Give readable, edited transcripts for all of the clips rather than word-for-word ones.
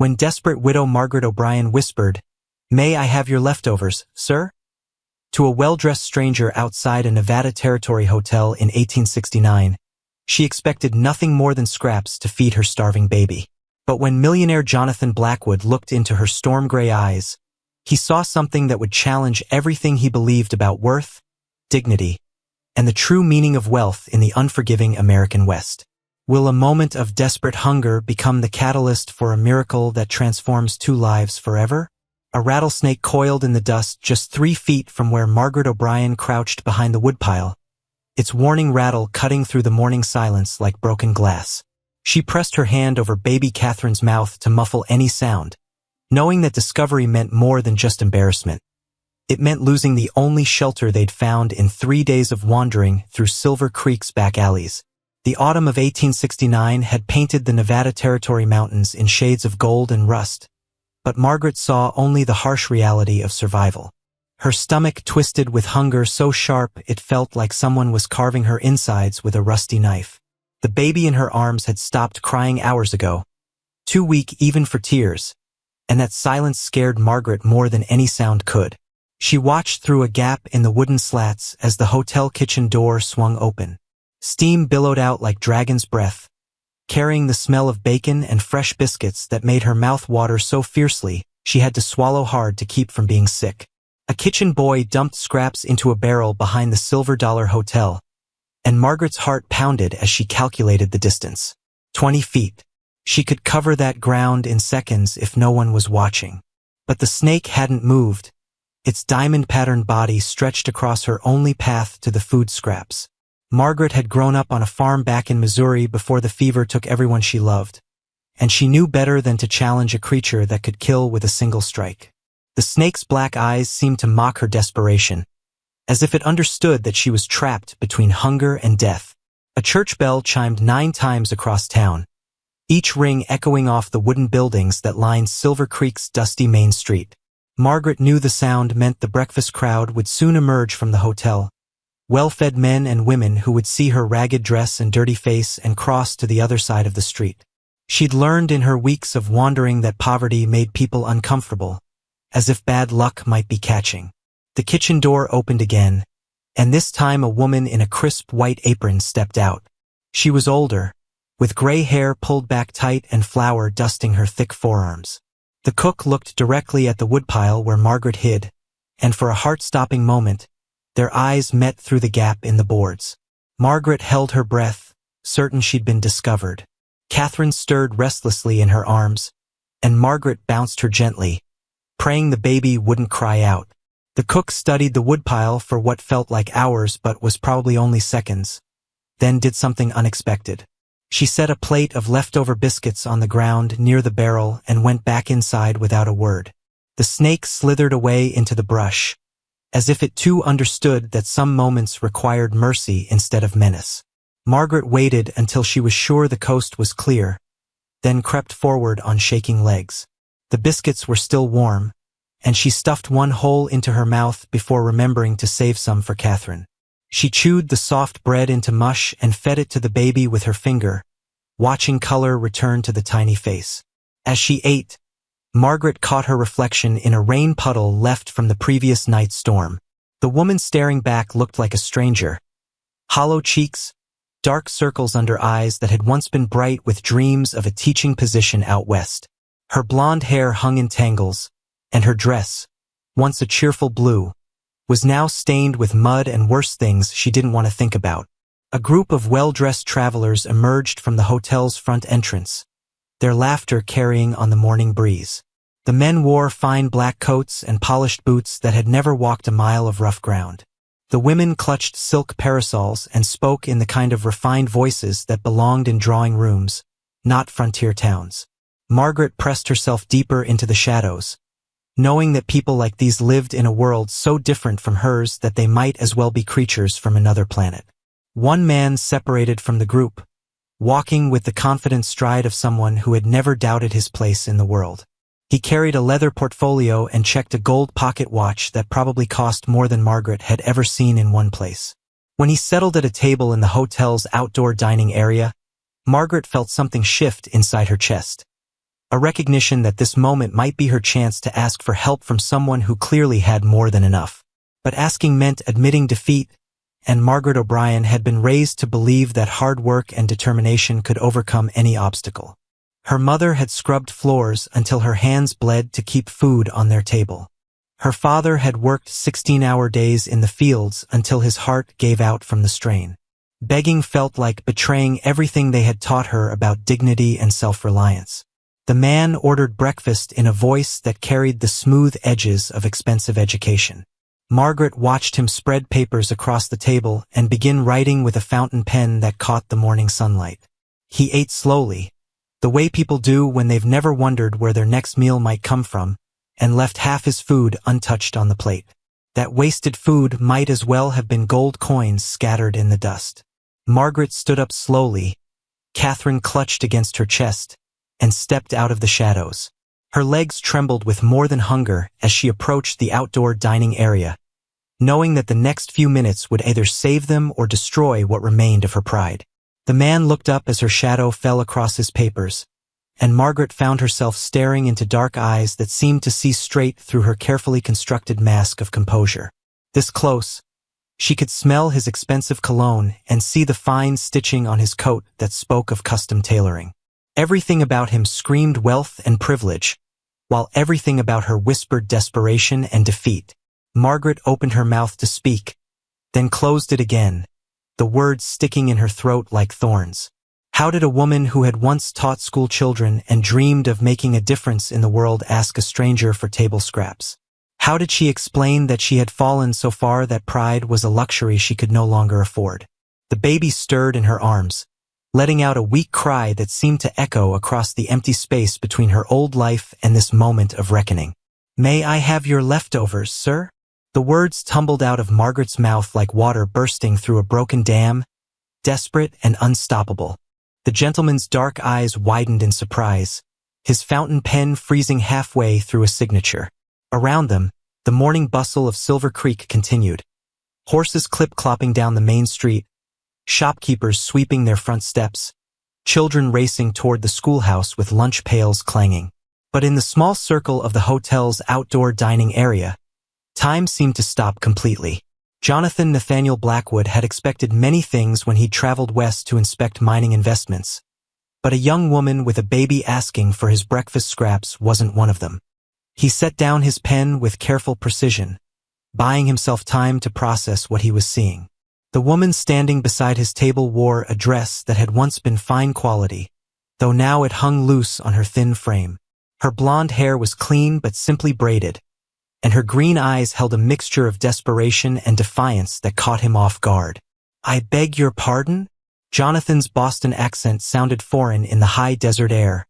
when desperate widow Margaret O'Brien whispered, "May I have your leftovers, sir?" to a well-dressed stranger outside a Nevada Territory hotel in 1869, she expected nothing more than scraps to feed her starving baby. But when millionaire Jonathan Blackwood looked into her storm-gray eyes, he saw something that would challenge everything he believed about worth, dignity, and the true meaning of wealth in the unforgiving American West. Will a moment of desperate hunger become the catalyst for a miracle that transforms two lives forever? A rattlesnake coiled in the dust just 3 feet from where Margaret O'Brien crouched behind the woodpile, its warning rattle cutting through the morning silence like broken glass. She pressed her hand over baby Catherine's mouth to muffle any sound, knowing that discovery meant more than just embarrassment. It meant losing the only shelter they'd found in 3 days of wandering through Silver Creek's back alleys. The autumn of 1869 had painted the Nevada Territory mountains in shades of gold and rust, but Margaret saw only the harsh reality of survival. Her stomach twisted with hunger so sharp it felt like someone was carving her insides with a rusty knife. The baby in her arms had stopped crying hours ago, too weak even for tears, and that silence scared Margaret more than any sound could. She watched through a gap in the wooden slats as the hotel kitchen door swung open. Steam billowed out like dragon's breath, carrying the smell of bacon and fresh biscuits that made her mouth water so fiercely she had to swallow hard to keep from being sick. A kitchen boy dumped scraps into a barrel behind the Silver Dollar Hotel, and Margaret's heart pounded as she calculated the distance. 20 feet. She could cover that ground in seconds if no one was watching. But the snake hadn't moved. Its diamond-patterned body stretched across her only path to the food scraps. Margaret had grown up on a farm back in Missouri before the fever took everyone she loved, and she knew better than to challenge a creature that could kill with a single strike. The snake's black eyes seemed to mock her desperation, as if it understood that she was trapped between hunger and death. A church bell chimed 9 times across town, each ring echoing off the wooden buildings that lined Silver Creek's dusty main street. Margaret knew the sound meant the breakfast crowd would soon emerge from the hotel, well-fed men and women who would see her ragged dress and dirty face and cross to the other side of the street. She'd learned in her weeks of wandering that poverty made people uncomfortable, as if bad luck might be catching. The kitchen door opened again, and this time a woman in a crisp white apron stepped out. She was older, with gray hair pulled back tight and flour dusting her thick forearms. The cook looked directly at the woodpile where Margaret hid, and for a heart-stopping moment, their eyes met through the gap in the boards. Margaret held her breath, certain she'd been discovered. Catherine stirred restlessly in her arms, and Margaret bounced her gently, praying the baby wouldn't cry out. The cook studied the woodpile for what felt like hours but was probably only seconds, then did something unexpected. She set a plate of leftover biscuits on the ground near the barrel and went back inside without a word. The snake slithered away into the brush, as if it too understood that some moments required mercy instead of menace. Margaret waited until she was sure the coast was clear, then crept forward on shaking legs. The biscuits were still warm, and she stuffed one whole into her mouth before remembering to save some for Catherine. She chewed the soft bread into mush and fed it to the baby with her finger, watching color return to the tiny face. As she ate, Margaret caught her reflection in a rain puddle left from the previous night's storm. The woman staring back looked like a stranger. Hollow cheeks, dark circles under eyes that had once been bright with dreams of a teaching position out west. Her blonde hair hung in tangles, and her dress, once a cheerful blue, was now stained with mud and worse things she didn't want to think about. A group of well-dressed travelers emerged from the hotel's front entrance, their laughter carrying on the morning breeze. The men wore fine black coats and polished boots that had never walked a mile of rough ground. The women clutched silk parasols and spoke in the kind of refined voices that belonged in drawing rooms, not frontier towns. Margaret pressed herself deeper into the shadows, knowing that people like these lived in a world so different from hers that they might as well be creatures from another planet. One man separated from the group, walking with the confident stride of someone who had never doubted his place in the world. He carried a leather portfolio and checked a gold pocket watch that probably cost more than Margaret had ever seen in one place. When he settled at a table in the hotel's outdoor dining area, Margaret felt something shift inside her chest. a recognition that this moment might be her chance to ask for help from someone who clearly had more than enough. But asking meant admitting defeat, and Margaret O'Brien had been raised to believe that hard work and determination could overcome any obstacle. Her mother had scrubbed floors until her hands bled to keep food on their table. Her father had worked 16-hour days in the fields until his heart gave out from the strain. Begging felt like betraying everything they had taught her about dignity and self-reliance. The man ordered breakfast in a voice that carried the smooth edges of expensive education. Margaret watched him spread papers across the table and begin writing with a fountain pen that caught the morning sunlight. He ate slowly, the way people do when they've never wondered where their next meal might come from, and left half his food untouched on the plate. That wasted food might as well have been gold coins scattered in the dust. Margaret stood up slowly, Catherine clutched against her chest, and stepped out of the shadows. Her legs trembled with more than hunger as she approached the outdoor dining area, knowing that the next few minutes would either save them or destroy what remained of her pride. The man looked up as her shadow fell across his papers, and Margaret found herself staring into dark eyes that seemed to see straight through her carefully constructed mask of composure. This close, she could smell his expensive cologne and see the fine stitching on his coat that spoke of custom tailoring. Everything about him screamed wealth and privilege, while everything about her whispered desperation and defeat. Margaret opened her mouth to speak, then closed it again, the words sticking in her throat like thorns. How did a woman who had once taught school children and dreamed of making a difference in the world ask a stranger for table scraps? How did she explain that she had fallen so far that pride was a luxury she could no longer afford? The baby stirred in her arms, letting out a weak cry that seemed to echo across the empty space between her old life and this moment of reckoning. "May I have your leftovers, sir?" The words tumbled out of Margaret's mouth like water bursting through a broken dam, desperate and unstoppable. The gentleman's dark eyes widened in surprise, his fountain pen freezing halfway through a signature. Around them, the morning bustle of Silver Creek continued. Horses clip-clopping down the main street, shopkeepers sweeping their front steps, children racing toward the schoolhouse with lunch pails clanging. But in the small circle of the hotel's outdoor dining area, time seemed to stop completely. Jonathan Nathaniel Blackwood had expected many things when he'd traveled west to inspect mining investments, but a young woman with a baby asking for his breakfast scraps wasn't one of them. He set down his pen with careful precision, buying himself time to process what he was seeing. The woman standing beside his table wore a dress that had once been fine quality, though now it hung loose on her thin frame. Her blonde hair was clean but simply braided, and her green eyes held a mixture of desperation and defiance that caught him off guard. "I beg your pardon?" Jonathan's Boston accent sounded foreign in the high desert air,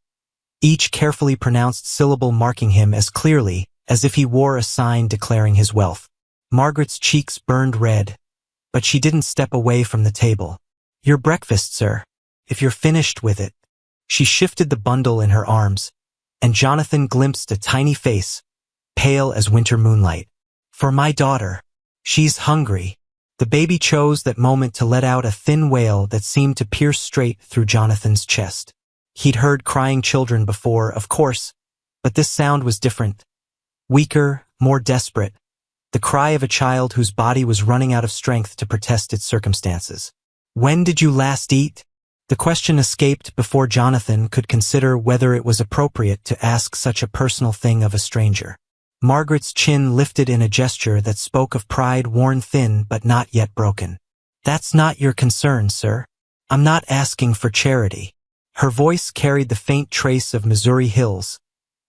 each carefully pronounced syllable marking him as clearly as if he wore a sign declaring his wealth. Margaret's cheeks burned red, but she didn't step away from the table. "Your breakfast, sir, if you're finished with it." She shifted the bundle in her arms, and Jonathan glimpsed a tiny face, pale as winter moonlight. "For my daughter. She's hungry." The baby chose that moment to let out a thin wail that seemed to pierce straight through Jonathan's chest. He'd heard crying children before, of course, but this sound was different. Weaker, more desperate. The cry of a child whose body was running out of strength to protest its circumstances. "When did you last eat?" The question escaped before Jonathan could consider whether it was appropriate to ask such a personal thing of a stranger. Margaret's chin lifted in a gesture that spoke of pride worn thin but not yet broken. "That's not your concern, sir. I'm not asking for charity." Her voice carried the faint trace of Missouri hills,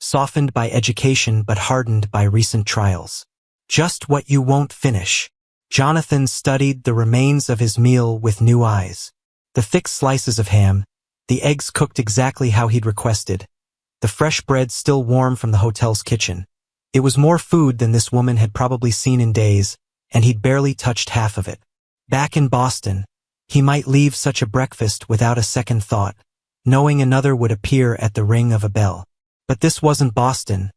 softened by education but hardened by recent trials. "Just what you won't finish." Jonathan studied the remains of his meal with new eyes. The thick slices of ham, the eggs cooked exactly how he'd requested, the fresh bread still warm from the hotel's kitchen. It was more food than this woman had probably seen in days, and he'd barely touched half of it. Back in Boston, he might leave such a breakfast without a second thought, knowing another would appear at the ring of a bell. But this wasn't Boston,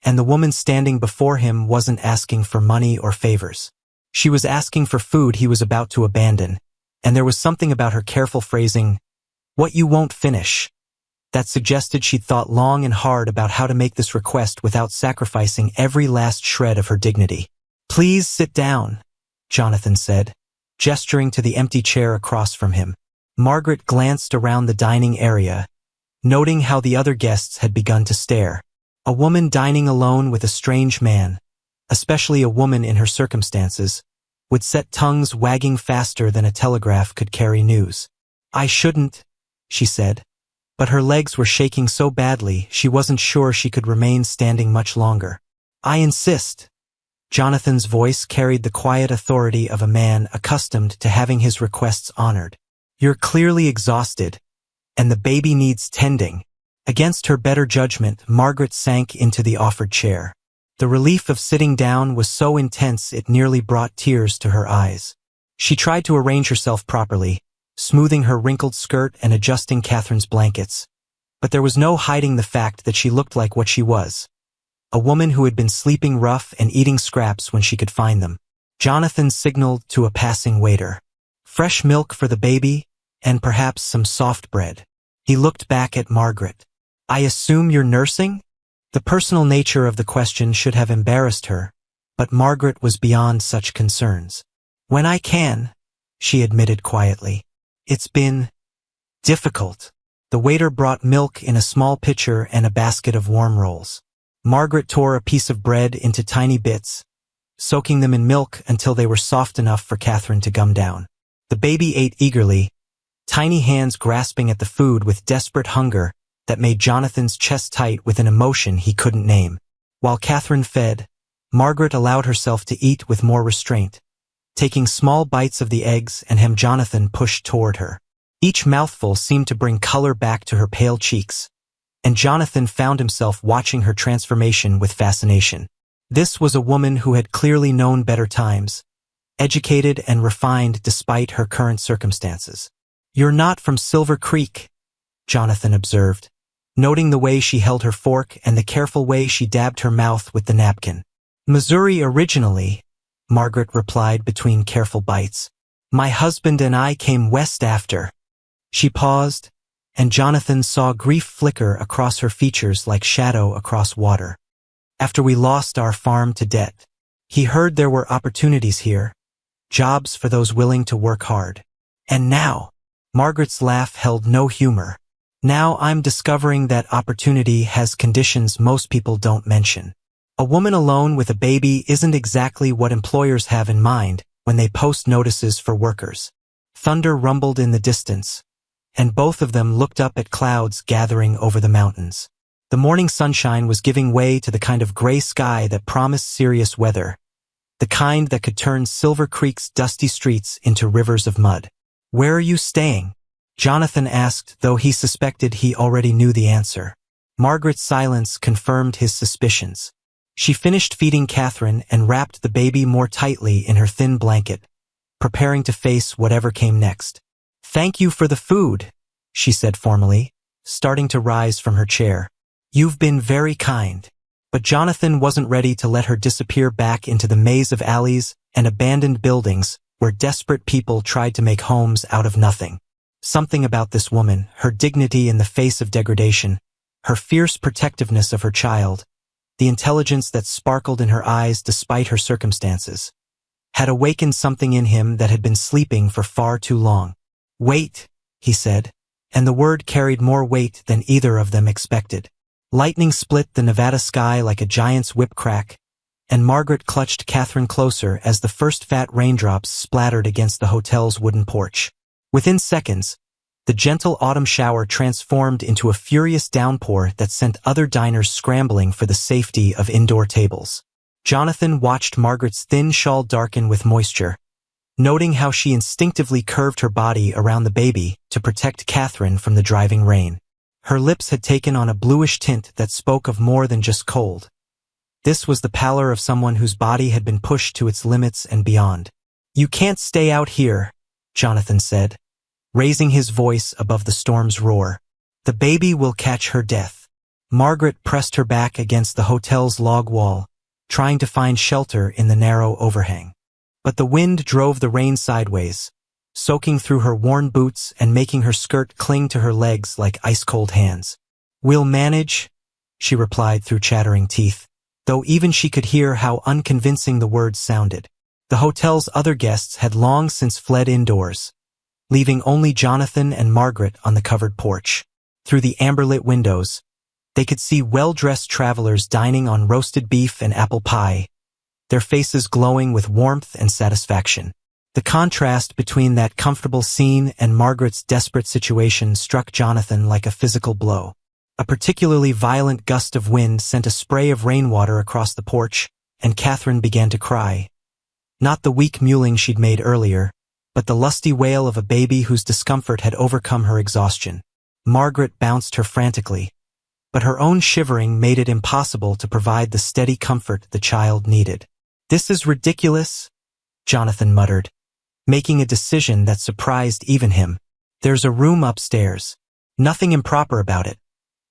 and the woman standing before him wasn't asking for money or favors. She was asking for food he was about to abandon, and there was something about her careful phrasing, "what you won't finish," that suggested she'd thought long and hard about how to make this request without sacrificing every last shred of her dignity. "Please sit down," Jonathan said, gesturing to the empty chair across from him. Margaret glanced around the dining area, noting how the other guests had begun to stare. A woman dining alone with a strange man, especially a woman in her circumstances, would set tongues wagging faster than a telegraph could carry news. "I shouldn't," she said, but her legs were shaking so badly she wasn't sure she could remain standing much longer. "I insist." Jonathan's voice carried the quiet authority of a man accustomed to having his requests honored. "You're clearly exhausted, and the baby needs tending." Against her better judgment, Margaret sank into the offered chair. The relief of sitting down was so intense it nearly brought tears to her eyes. She tried to arrange herself properly, smoothing her wrinkled skirt and adjusting Catherine's blankets. But there was no hiding the fact that she looked like what she was, a woman who had been sleeping rough and eating scraps when she could find them. Jonathan signaled to a passing waiter. "Fresh milk for the baby, and perhaps some soft bread." He looked back at Margaret. "I assume you're nursing?" The personal nature of the question should have embarrassed her, but Margaret was beyond such concerns. "When I can," she admitted quietly. "It's been difficult." The waiter brought milk in a small pitcher and a basket of warm rolls. Margaret tore a piece of bread into tiny bits, soaking them in milk until they were soft enough for Catherine to gum down. The baby ate eagerly, tiny hands grasping at the food with desperate hunger that made Jonathan's chest tight with an emotion he couldn't name. While Catherine fed, Margaret allowed herself to eat with more restraint, taking small bites of the eggs and ham Jonathan pushed toward her. Each mouthful seemed to bring color back to her pale cheeks, and Jonathan found himself watching her transformation with fascination. This was a woman who had clearly known better times, educated and refined despite her current circumstances. "You're not from Silver Creek," Jonathan observed, noting the way she held her fork and the careful way she dabbed her mouth with the napkin. "Missouri originally," Margaret replied between careful bites. "My husband and I came west after." She paused, and Jonathan saw grief flicker across her features like shadow across water. "After we lost our farm to debt. He heard there were opportunities here, jobs for those willing to work hard. And now," Margaret's laugh held no humor, "now I'm discovering that opportunity has conditions most people don't mention. A woman alone with a baby isn't exactly what employers have in mind when they post notices for workers." Thunder rumbled in the distance, and both of them looked up at clouds gathering over the mountains. The morning sunshine was giving way to the kind of gray sky that promised serious weather, the kind that could turn Silver Creek's dusty streets into rivers of mud. "Where are you staying?" Jonathan asked, though he suspected he already knew the answer. Margaret's silence confirmed his suspicions. She finished feeding Catherine and wrapped the baby more tightly in her thin blanket, preparing to face whatever came next. "Thank you for the food," she said formally, starting to rise from her chair. "You've been very kind." But Jonathan wasn't ready to let her disappear back into the maze of alleys and abandoned buildings where desperate people tried to make homes out of nothing. Something about this woman, her dignity in the face of degradation, her fierce protectiveness of her child, the intelligence that sparkled in her eyes despite her circumstances, had awakened something in him that had been sleeping for far too long. "Wait," he said, and the word carried more weight than either of them expected. Lightning split the Nevada sky like a giant's whip crack, and Margaret clutched Catherine closer as the first fat raindrops splattered against the hotel's wooden porch. Within seconds, the gentle autumn shower transformed into a furious downpour that sent other diners scrambling for the safety of indoor tables. Jonathan watched Margaret's thin shawl darken with moisture, noting how she instinctively curved her body around the baby to protect Catherine from the driving rain. Her lips had taken on a bluish tint that spoke of more than just cold. This was the pallor of someone whose body had been pushed to its limits and beyond. "You can't stay out here," Jonathan said, raising his voice above the storm's roar. "The baby will catch her death." Margaret pressed her back against the hotel's log wall, trying to find shelter in the narrow overhang. But the wind drove the rain sideways, soaking through her worn boots and making her skirt cling to her legs like ice-cold hands. "We'll manage," she replied through chattering teeth, though even she could hear how unconvincing the words sounded. The hotel's other guests had long since fled indoors, leaving only Jonathan and Margaret on the covered porch. Through the amber-lit windows, they could see well-dressed travelers dining on roasted beef and apple pie, their faces glowing with warmth and satisfaction. The contrast between that comfortable scene and Margaret's desperate situation struck Jonathan like a physical blow. A particularly violent gust of wind sent a spray of rainwater across the porch, and Catherine began to cry. Not the weak mewling she'd made earlier, but the lusty wail of a baby whose discomfort had overcome her exhaustion. Margaret bounced her frantically, but her own shivering made it impossible to provide the steady comfort the child needed. "This is ridiculous," Jonathan muttered, making a decision that surprised even him. "There's a room upstairs. Nothing improper about it.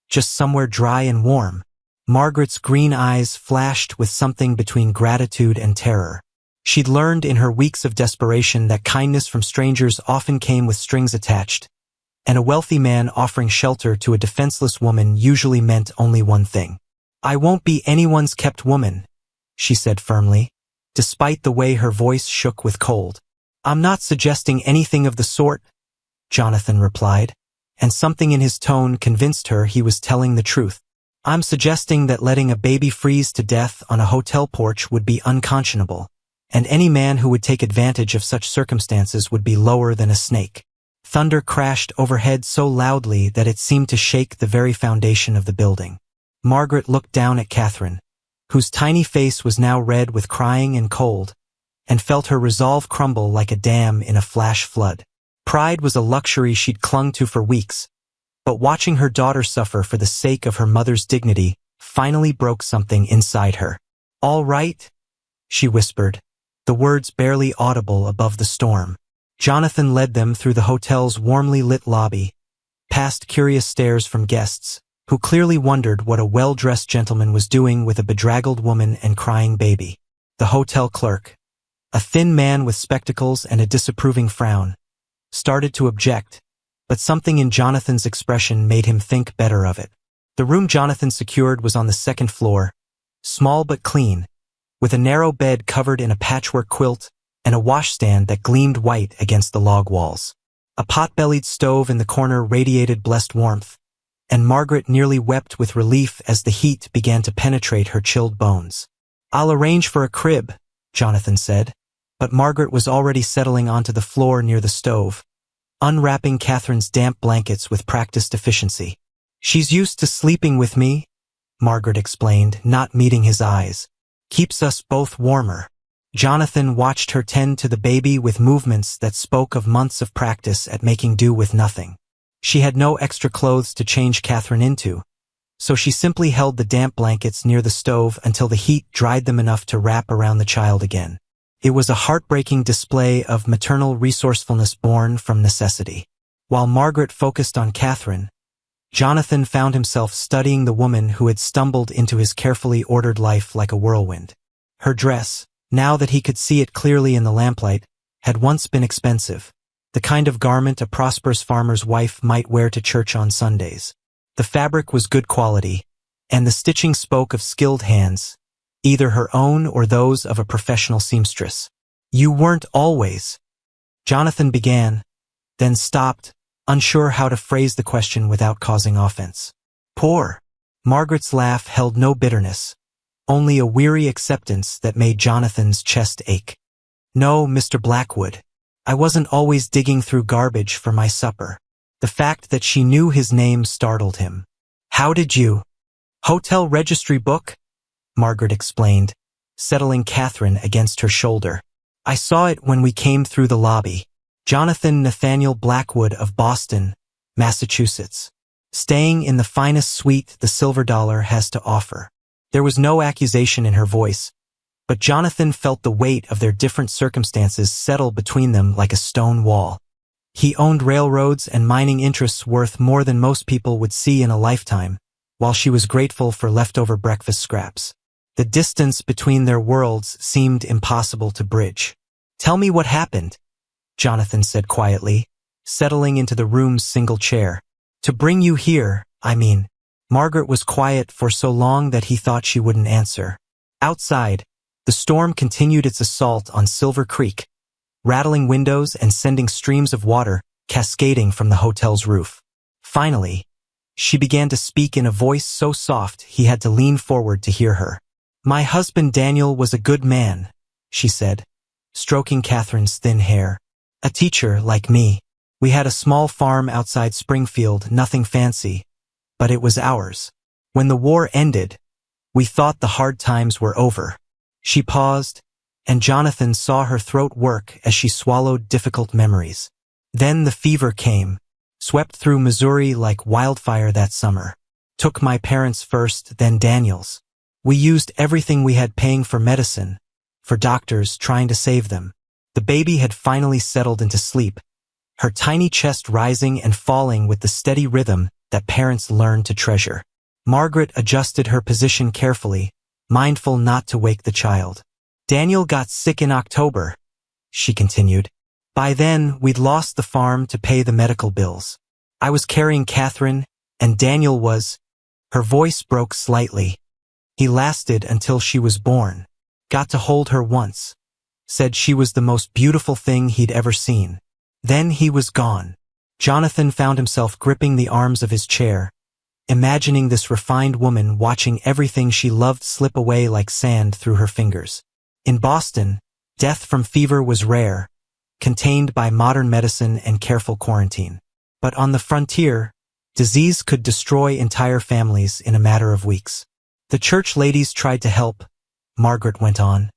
Just somewhere dry and warm." Margaret's green eyes flashed with something between gratitude and terror. She'd learned in her weeks of desperation that kindness from strangers often came with strings attached, and a wealthy man offering shelter to a defenseless woman usually meant only one thing. "I won't be anyone's kept woman," she said firmly, despite the way her voice shook with cold. "I'm not suggesting anything of the sort," Jonathan replied, and something in his tone convinced her he was telling the truth. "I'm suggesting that letting a baby freeze to death on a hotel porch would be unconscionable, and any man who would take advantage of such circumstances would be lower than a snake." Thunder crashed overhead so loudly that it seemed to shake the very foundation of the building. Margaret looked down at Catherine, whose tiny face was now red with crying and cold, and felt her resolve crumble like a dam in a flash flood. Pride was a luxury she'd clung to for weeks, but watching her daughter suffer for the sake of her mother's dignity finally broke something inside her. "All right," she whispered, the words barely audible above the storm. Jonathan led them through the hotel's warmly lit lobby, past curious stares from guests, who clearly wondered what a well-dressed gentleman was doing with a bedraggled woman and crying baby. The hotel clerk, a thin man with spectacles and a disapproving frown, started to object, but something in Jonathan's expression made him think better of it. The room Jonathan secured was on the second floor, small but clean, with a narrow bed covered in a patchwork quilt and a washstand that gleamed white against the log walls. A pot-bellied stove in the corner radiated blessed warmth, and Margaret nearly wept with relief as the heat began to penetrate her chilled bones. "I'll arrange for a crib," Jonathan said, but Margaret was already settling onto the floor near the stove, unwrapping Catherine's damp blankets with practiced efficiency. "She's used to sleeping with me," Margaret explained, not meeting his eyes. "Keeps us both warmer." Jonathan watched her tend to the baby with movements that spoke of months of practice at making do with nothing. She had no extra clothes to change Catherine into, so she simply held the damp blankets near the stove until the heat dried them enough to wrap around the child again. It was a heartbreaking display of maternal resourcefulness born from necessity. While Margaret focused on Catherine, Jonathan found himself studying the woman who had stumbled into his carefully ordered life like a whirlwind. Her dress, now that he could see it clearly in the lamplight, had once been expensive, the kind of garment a prosperous farmer's wife might wear to church on Sundays. The fabric was good quality, and the stitching spoke of skilled hands, either her own or those of a professional seamstress. "You weren't always," Jonathan began, then stopped, unsure how to phrase the question without causing offense. "Poor." Margaret's laugh held no bitterness, only a weary acceptance that made Jonathan's chest ache. "No, Mr. Blackwood. I wasn't always digging through garbage for my supper." The fact that she knew his name startled him. "How did you?" "Hotel registry book," Margaret explained, settling Catherine against her shoulder. "I saw it when we came through the lobby. Jonathan Nathaniel Blackwood of Boston, Massachusetts. Staying in the finest suite the Silver Dollar has to offer." There was no accusation in her voice, but Jonathan felt the weight of their different circumstances settle between them like a stone wall. He owned railroads and mining interests worth more than most people would see in a lifetime, while she was grateful for leftover breakfast scraps. The distance between their worlds seemed impossible to bridge. "Tell me what happened," Jonathan said quietly, settling into the room's single chair. To bring you here, I mean. Margaret was quiet for so long that he thought she wouldn't answer. Outside, the storm continued its assault on Silver Creek, rattling windows and sending streams of water cascading from the hotel's roof. Finally, she began to speak in a voice so soft he had to lean forward to hear her. My husband Daniel was a good man, she said, stroking Catherine's thin hair. A teacher like me. We had a small farm outside Springfield, nothing fancy, but it was ours. When the war ended, we thought the hard times were over. She paused, and Jonathan saw her throat work as she swallowed difficult memories. Then the fever came, swept through Missouri like wildfire that summer. Took my parents first, then Daniel's. We used everything we had paying for medicine, for doctors trying to save them. The baby had finally settled into sleep, her tiny chest rising and falling with the steady rhythm that parents learn to treasure. Margaret adjusted her position carefully, mindful not to wake the child. Daniel got sick in October, she continued. By then, we'd lost the farm to pay the medical bills. I was carrying Catherine, and Daniel was... Her voice broke slightly. He lasted until she was born. Got to hold her once. Said she was the most beautiful thing he'd ever seen. Then he was gone. Jonathan found himself gripping the arms of his chair, imagining this refined woman watching everything she loved slip away like sand through her fingers. In Boston, death from fever was rare, contained by modern medicine and careful quarantine. But on the frontier, disease could destroy entire families in a matter of weeks. The church ladies tried to help, Margaret went on,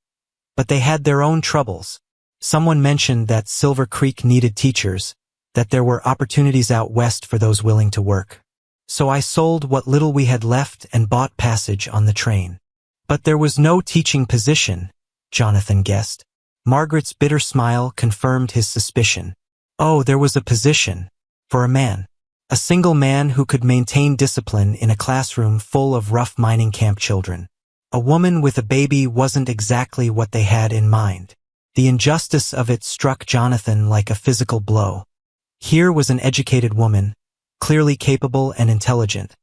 but they had their own troubles. Someone mentioned that Silver Creek needed teachers, that there were opportunities out west for those willing to work. So I sold what little we had left and bought passage on the train. But there was no teaching position, Jonathan guessed. Margaret's bitter smile confirmed his suspicion. Oh, there was a position. For a man. A single man who could maintain discipline in a classroom full of rough mining camp children. A woman with a baby wasn't exactly what they had in mind. The injustice of it struck Jonathan like a physical blow. Here was an educated woman, clearly capable and intelligent,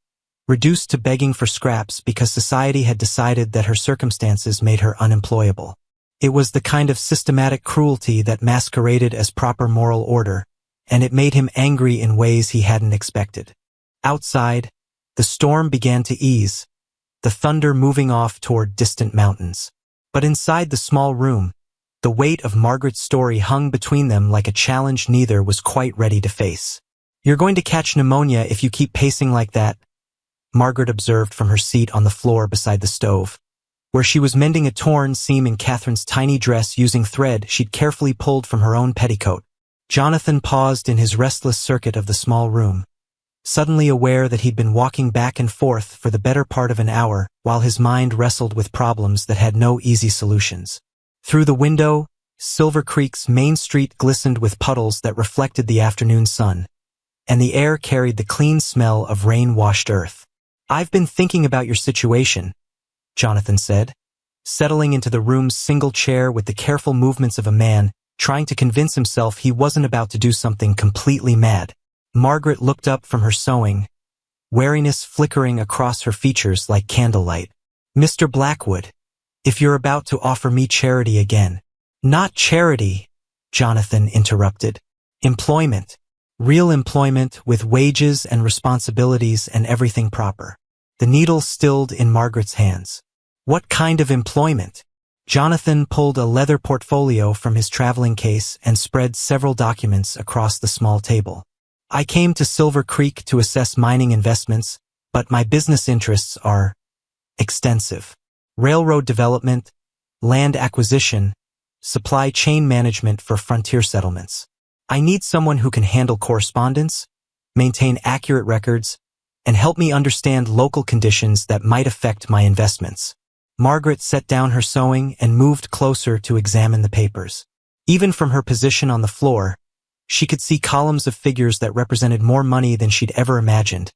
reduced to begging for scraps because society had decided that her circumstances made her unemployable. It was the kind of systematic cruelty that masqueraded as proper moral order, and it made him angry in ways he hadn't expected. Outside, the storm began to ease, the thunder moving off toward distant mountains. But inside the small room, the weight of Margaret's story hung between them like a challenge neither was quite ready to face. You're going to catch pneumonia if you keep pacing like that, Margaret observed from her seat on the floor beside the stove, where she was mending a torn seam in Catherine's tiny dress using thread she'd carefully pulled from her own petticoat. Jonathan paused in his restless circuit of the small room, suddenly aware that he'd been walking back and forth for the better part of an hour while his mind wrestled with problems that had no easy solutions. Through the window, Silver Creek's main street glistened with puddles that reflected the afternoon sun, and the air carried the clean smell of rain-washed earth. I've been thinking about your situation, Jonathan said, settling into the room's single chair with the careful movements of a man trying to convince himself he wasn't about to do something completely mad. Margaret looked up from her sewing, wariness flickering across her features like candlelight. Mr. Blackwood, if you're about to offer me charity again. Not charity, Jonathan interrupted. Employment. Real employment with wages and responsibilities and everything proper. The needle stilled in Margaret's hands. What kind of employment? Jonathan pulled a leather portfolio from his traveling case and spread several documents across the small table. I came to Silver Creek to assess mining investments, but my business interests are extensive. Railroad development, land acquisition, supply chain management for frontier settlements. I need someone who can handle correspondence, maintain accurate records, and help me understand local conditions that might affect my investments. Margaret set down her sewing and moved closer to examine the papers. Even from her position on the floor, she could see columns of figures that represented more money than she'd ever imagined.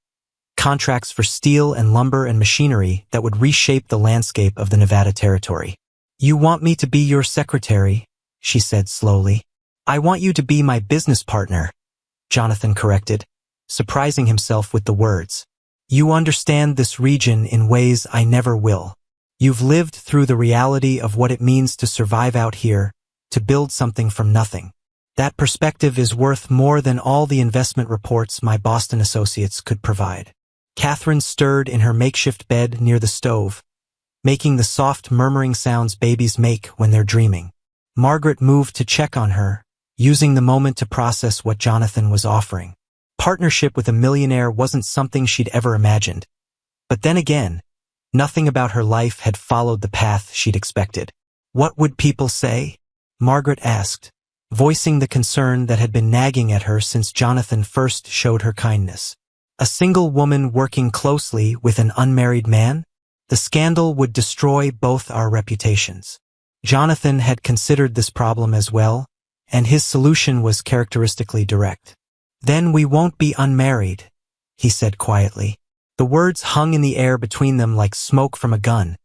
Contracts for steel and lumber and machinery that would reshape the landscape of the Nevada Territory. You want me to be your secretary, she said slowly. I want you to be my business partner, Jonathan corrected, surprising himself with the words. You understand this region in ways I never will. You've lived through the reality of what it means to survive out here, to build something from nothing. That perspective is worth more than all the investment reports my Boston associates could provide. Catherine stirred in her makeshift bed near the stove, making the soft murmuring sounds babies make when they're dreaming. Margaret moved to check on her, using the moment to process what Jonathan was offering. Partnership with a millionaire wasn't something she'd ever imagined. But then again, nothing about her life had followed the path she'd expected. What would people say? Margaret asked, voicing the concern that had been nagging at her since Jonathan first showed her kindness. A single woman working closely with an unmarried man? The scandal would destroy both our reputations. Jonathan had considered this problem as well, and his solution was characteristically direct. Then we won't be unmarried, he said quietly. The words hung in the air between them like smoke from a gun,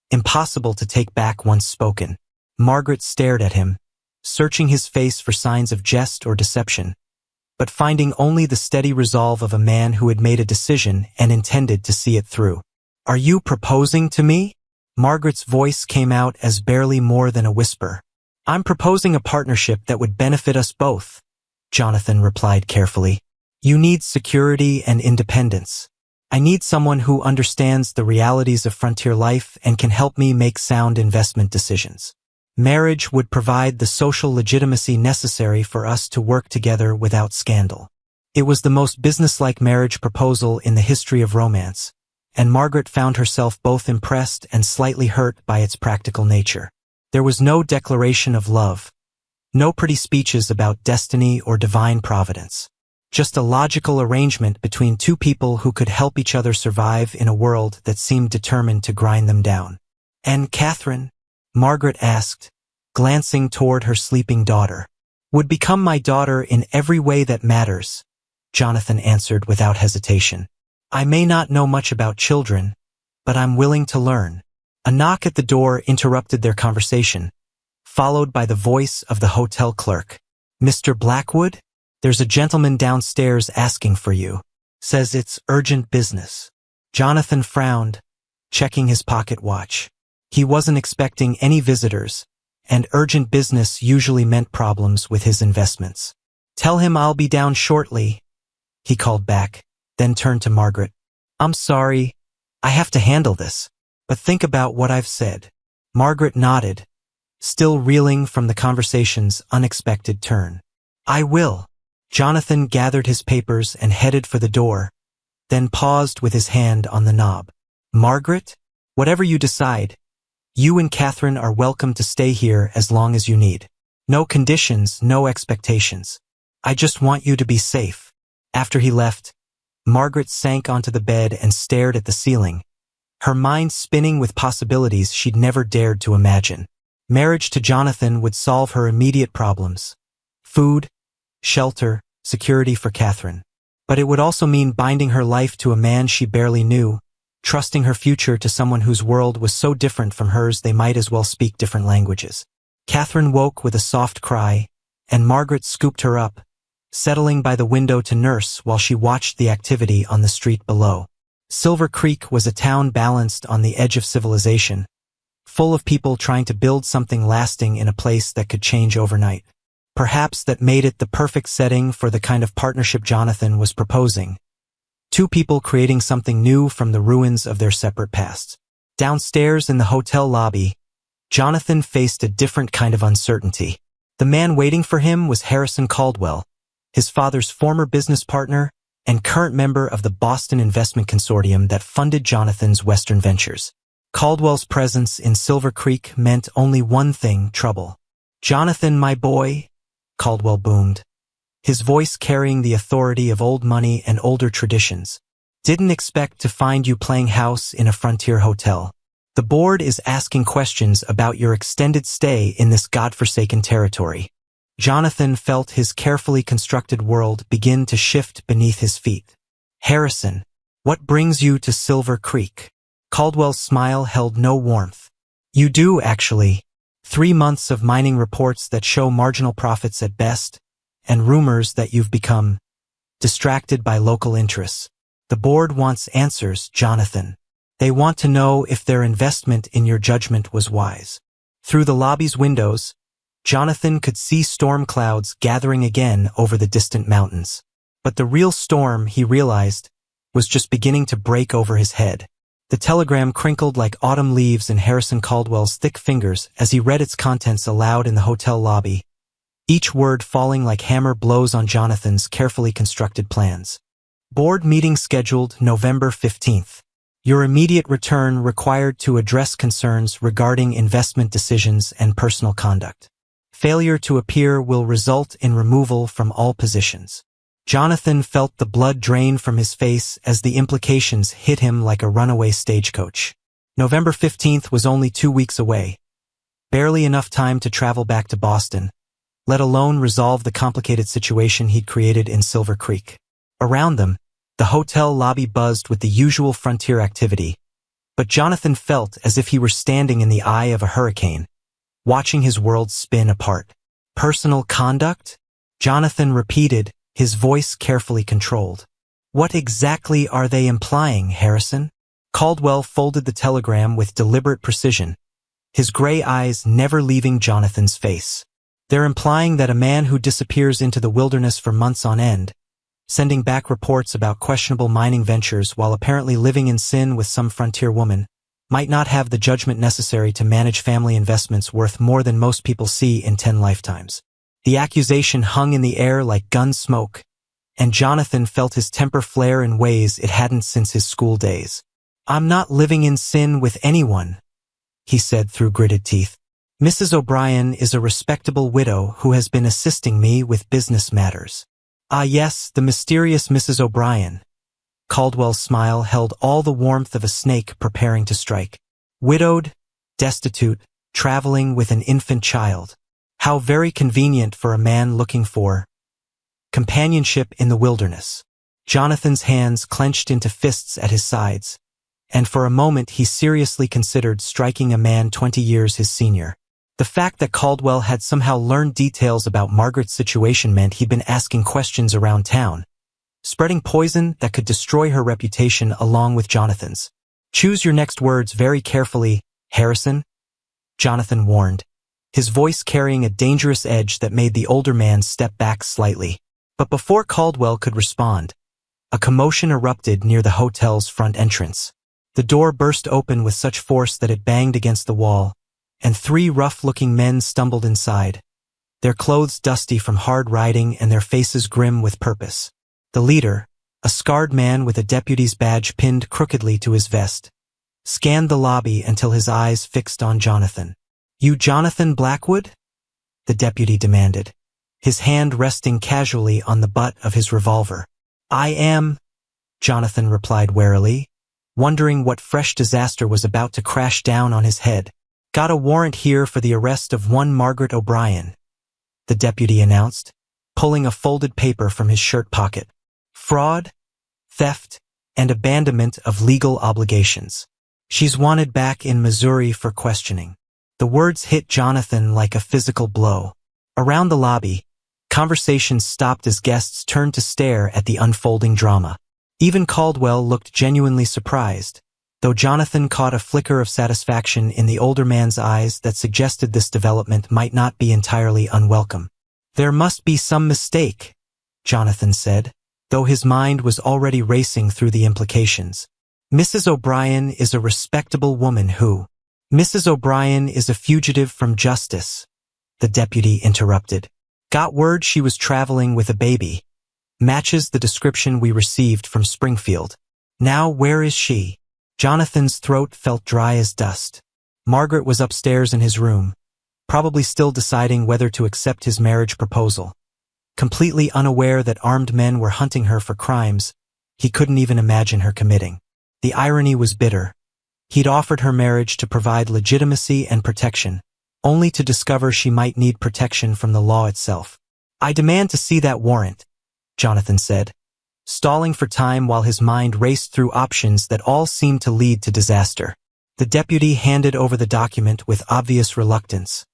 impossible to take back once spoken. Margaret stared at him, searching his face for signs of jest or deception, but finding only the steady resolve of a man who had made a decision and intended to see it through. Are you proposing to me? Margaret's voice came out as barely more than a whisper. I'm proposing a partnership that would benefit us both, Jonathan replied carefully. You need security and independence. I need someone who understands the realities of frontier life and can help me make sound investment decisions. Marriage would provide the social legitimacy necessary for us to work together without scandal. It was the most businesslike marriage proposal in the history of romance, and Margaret found herself both impressed and slightly hurt by its practical nature. There was no declaration of love, no pretty speeches about destiny or divine providence, just a logical arrangement between two people who could help each other survive in a world that seemed determined to grind them down. And Catherine? Margaret asked, glancing toward her sleeping daughter. Would become my daughter in every way that matters, Jonathan answered without hesitation. I may not know much about children, but I'm willing to learn. A knock at the door interrupted their conversation, followed by the voice of the hotel clerk. Mr. Blackwood? There's a gentleman downstairs asking for you. Says it's urgent business. Jonathan frowned, checking his pocket watch. He wasn't expecting any visitors, and urgent business usually meant problems with his investments. Tell him I'll be down shortly, he called back, then turned to Margaret. I'm sorry, I have to handle this, but think about what I've said. Margaret nodded, still reeling from the conversation's unexpected turn. I will. Jonathan gathered his papers and headed for the door, then paused with his hand on the knob. Margaret, whatever you decide, you and Catherine are welcome to stay here as long as you need. No conditions, no expectations. I just want you to be safe. After he left, Margaret sank onto the bed and stared at the ceiling, her mind spinning with possibilities she'd never dared to imagine. Marriage to Jonathan would solve her immediate problems. Food, shelter, security for Catherine. But it would also mean binding her life to a man she barely knew, trusting her future to someone whose world was so different from hers they might as well speak different languages. Catherine woke with a soft cry, and Margaret scooped her up, settling by the window to nurse while she watched the activity on the street below. Silver Creek was a town balanced on the edge of civilization, full of people trying to build something lasting in a place that could change overnight. Perhaps that made it the perfect setting for the kind of partnership Jonathan was proposing. Two people creating something new from the ruins of their separate pasts. Downstairs in the hotel lobby, Jonathan faced a different kind of uncertainty. The man waiting for him was Harrison Caldwell, his father's former business partner and current member of the Boston Investment Consortium that funded Jonathan's Western ventures. Caldwell's presence in Silver Creek meant only one thing: trouble. Jonathan, my boy, Caldwell boomed, his voice carrying the authority of old money and older traditions. Didn't expect to find you playing house in a frontier hotel. The board is asking questions about your extended stay in this godforsaken territory. Jonathan felt his carefully constructed world begin to shift beneath his feet. Harrison, what brings you to Silver Creek? Caldwell's smile held no warmth. You do, actually. 3 months of mining reports that show marginal profits at best, and rumors that you've become distracted by local interests. The board wants answers, Jonathan. They want to know if their investment in your judgment was wise. Through the lobby's windows, Jonathan could see storm clouds gathering again over the distant mountains. But the real storm, he realized, was just beginning to break over his head. The telegram crinkled like autumn leaves in Harrison Caldwell's thick fingers as he read its contents aloud in the hotel lobby, each word falling like hammer blows on Jonathan's carefully constructed plans. Board meeting scheduled November 15th. Your immediate return required to address concerns regarding investment decisions and personal conduct. Failure to appear will result in removal from all positions. Jonathan felt the blood drain from his face as the implications hit him like a runaway stagecoach. November 15th was only 2 weeks away. Barely enough time to travel back to Boston, let alone resolve the complicated situation he'd created in Silver Creek. Around them, the hotel lobby buzzed with the usual frontier activity, but Jonathan felt as if he were standing in the eye of a hurricane, watching his world spin apart. Personal conduct? Jonathan repeated, his voice carefully controlled. What exactly are they implying, Harrison? Caldwell folded the telegram with deliberate precision, his gray eyes never leaving Jonathan's face. They're implying that a man who disappears into the wilderness for months on end, sending back reports about questionable mining ventures while apparently living in sin with some frontier woman, might not have the judgment necessary to manage family investments worth more than most people see in 10 lifetimes. The accusation hung in the air like gun smoke, and Jonathan felt his temper flare in ways it hadn't since his school days. I'm not living in sin with anyone, he said through gritted teeth. Mrs. O'Brien is a respectable widow who has been assisting me with business matters. Ah yes, the mysterious Mrs. O'Brien. Caldwell's smile held all the warmth of a snake preparing to strike. Widowed, destitute, traveling with an infant child. How very convenient for a man looking for companionship in the wilderness. Jonathan's hands clenched into fists at his sides, and for a moment he seriously considered striking a man 20 years his senior. The fact that Caldwell had somehow learned details about Margaret's situation meant he'd been asking questions around town, spreading poison that could destroy her reputation along with Jonathan's. Choose your next words very carefully, Harrison, Jonathan warned, his voice carrying a dangerous edge that made the older man step back slightly. But before Caldwell could respond, a commotion erupted near the hotel's front entrance. The door burst open with such force that it banged against the wall, and 3 rough-looking men stumbled inside, their clothes dusty from hard riding and their faces grim with purpose. The leader, a scarred man with a deputy's badge pinned crookedly to his vest, scanned the lobby until his eyes fixed on Jonathan. You Jonathan Blackwood? The deputy demanded, his hand resting casually on the butt of his revolver. I am, Jonathan replied warily, wondering what fresh disaster was about to crash down on his head. Got a warrant here for the arrest of one Margaret O'Brien, the deputy announced, pulling a folded paper from his shirt pocket. Fraud, theft, and abandonment of legal obligations. She's wanted back in Missouri for questioning. The words hit Jonathan like a physical blow. Around the lobby, conversations stopped as guests turned to stare at the unfolding drama. Even Caldwell looked genuinely surprised, though Jonathan caught a flicker of satisfaction in the older man's eyes that suggested this development might not be entirely unwelcome. There must be some mistake, Jonathan said, though his mind was already racing through the implications. Mrs. O'Brien is a respectable woman who— Mrs. O'Brien is a fugitive from justice, the deputy interrupted. Got word she was traveling with a baby. Matches the description we received from Springfield. Now where is she? Jonathan's throat felt dry as dust. Margaret was upstairs in his room, probably still deciding whether to accept his marriage proposal. Completely unaware that armed men were hunting her for crimes he couldn't even imagine her committing. The irony was bitter. He'd offered her marriage to provide legitimacy and protection, only to discover she might need protection from the law itself. I demand to see that warrant, Jonathan said, stalling for time while his mind raced through options that all seemed to lead to disaster. The deputy handed over the document with obvious reluctance.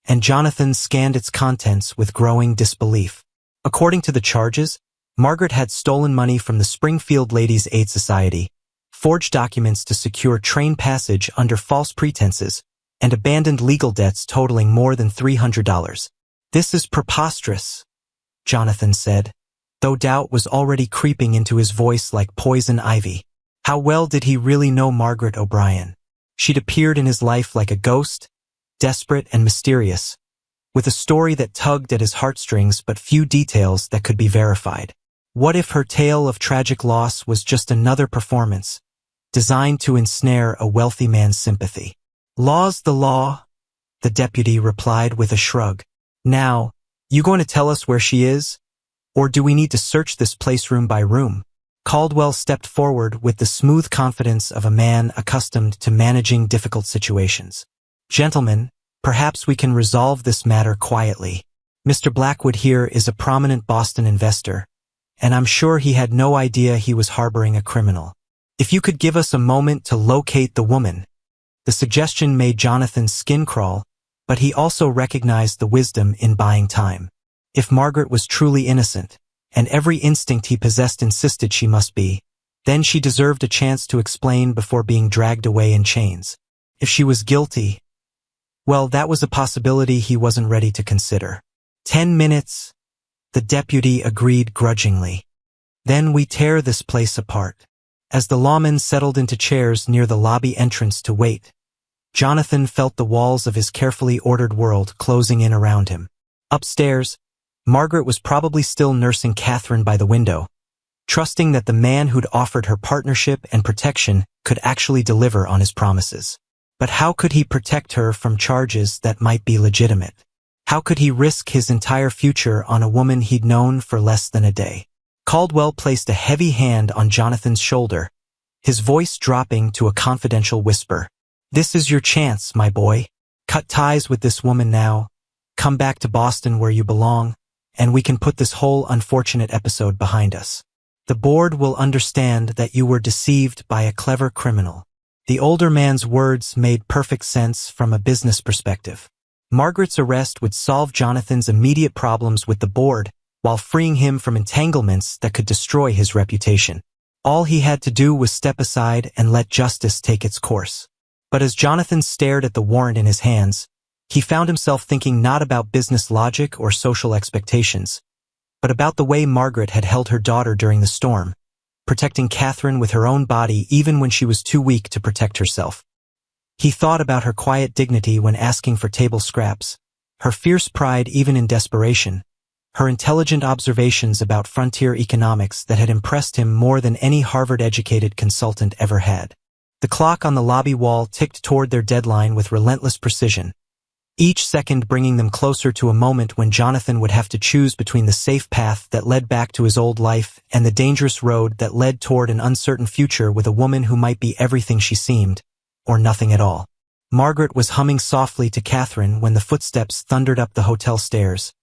and Jonathan scanned its contents with growing disbelief. According to the charges, Margaret had stolen money from the Springfield Ladies' Aid Society, forged documents to secure train passage under false pretenses, and abandoned legal debts totaling more than $300. "This is preposterous," Jonathan said, though doubt was already creeping into his voice like poison ivy. How well did he really know Margaret O'Brien? She'd appeared in his life like a ghost, desperate and mysterious, with a story that tugged at his heartstrings but few details that could be verified. What if her tale of tragic loss was just another performance, designed to ensnare a wealthy man's sympathy? "Law's the law," the deputy replied with a shrug. "Now, you going to tell us where she is? Or do we need to search this place room by room?" Caldwell stepped forward with the smooth confidence of a man accustomed to managing difficult situations. "Gentlemen, perhaps we can resolve this matter quietly. Mr. Blackwood here is a prominent Boston investor, and I'm sure he had no idea he was harboring a criminal. If you could give us a moment to locate the woman." The suggestion made Jonathan's skin crawl, but he also recognized the wisdom in buying time. If Margaret was truly innocent, and every instinct he possessed insisted she must be, then she deserved a chance to explain before being dragged away in chains. If she was guilty, well, that was a possibility he wasn't ready to consider. 10 minutes, the deputy agreed grudgingly. "Then we tear this place apart." As the lawmen settled into chairs near the lobby entrance to wait, Jonathan felt the walls of his carefully ordered world closing in around him. Upstairs, Margaret was probably still nursing Catherine by the window, trusting that the man who'd offered her partnership and protection could actually deliver on his promises. But how could he protect her from charges that might be legitimate? How could he risk his entire future on a woman he'd known for less than a day? Caldwell placed a heavy hand on Jonathan's shoulder, his voice dropping to a confidential whisper. "This is your chance, my boy. Cut ties with this woman now, come back to Boston where you belong, and we can put this whole unfortunate episode behind us. The board will understand that you were deceived by a clever criminal." The older man's words made perfect sense from a business perspective. Margaret's arrest would solve Jonathan's immediate problems with the board, while freeing him from entanglements that could destroy his reputation. All he had to do was step aside and let justice take its course. But as Jonathan stared at the warrant in his hands, he found himself thinking not about business logic or social expectations, but about the way Margaret had held her daughter during the storm, protecting Catherine with her own body even when she was too weak to protect herself. He thought about her quiet dignity when asking for table scraps, her fierce pride even in desperation, her intelligent observations about frontier economics that had impressed him more than any Harvard-educated consultant ever had. The clock on the lobby wall ticked toward their deadline with relentless precision, each second bringing them closer to a moment when Jonathan would have to choose between the safe path that led back to his old life and the dangerous road that led toward an uncertain future with a woman who might be everything she seemed, or nothing at all. Margaret was humming softly to Catherine when the footsteps thundered up the hotel stairs,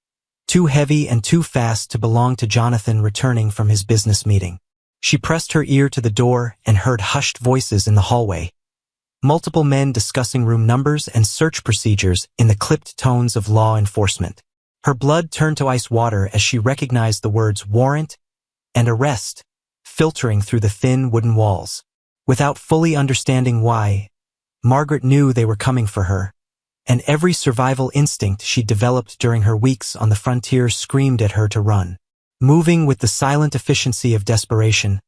too heavy and too fast to belong to Jonathan returning from his business meeting. She pressed her ear to the door and heard hushed voices in the hallway, multiple men discussing room numbers and search procedures in the clipped tones of law enforcement. Her blood turned to ice water as she recognized the words warrant and arrest filtering through the thin wooden walls. Without fully understanding why, Margaret knew they were coming for her, and every survival instinct she'd developed during her weeks on the frontier screamed at her to run. Moving with the silent efficiency of desperation,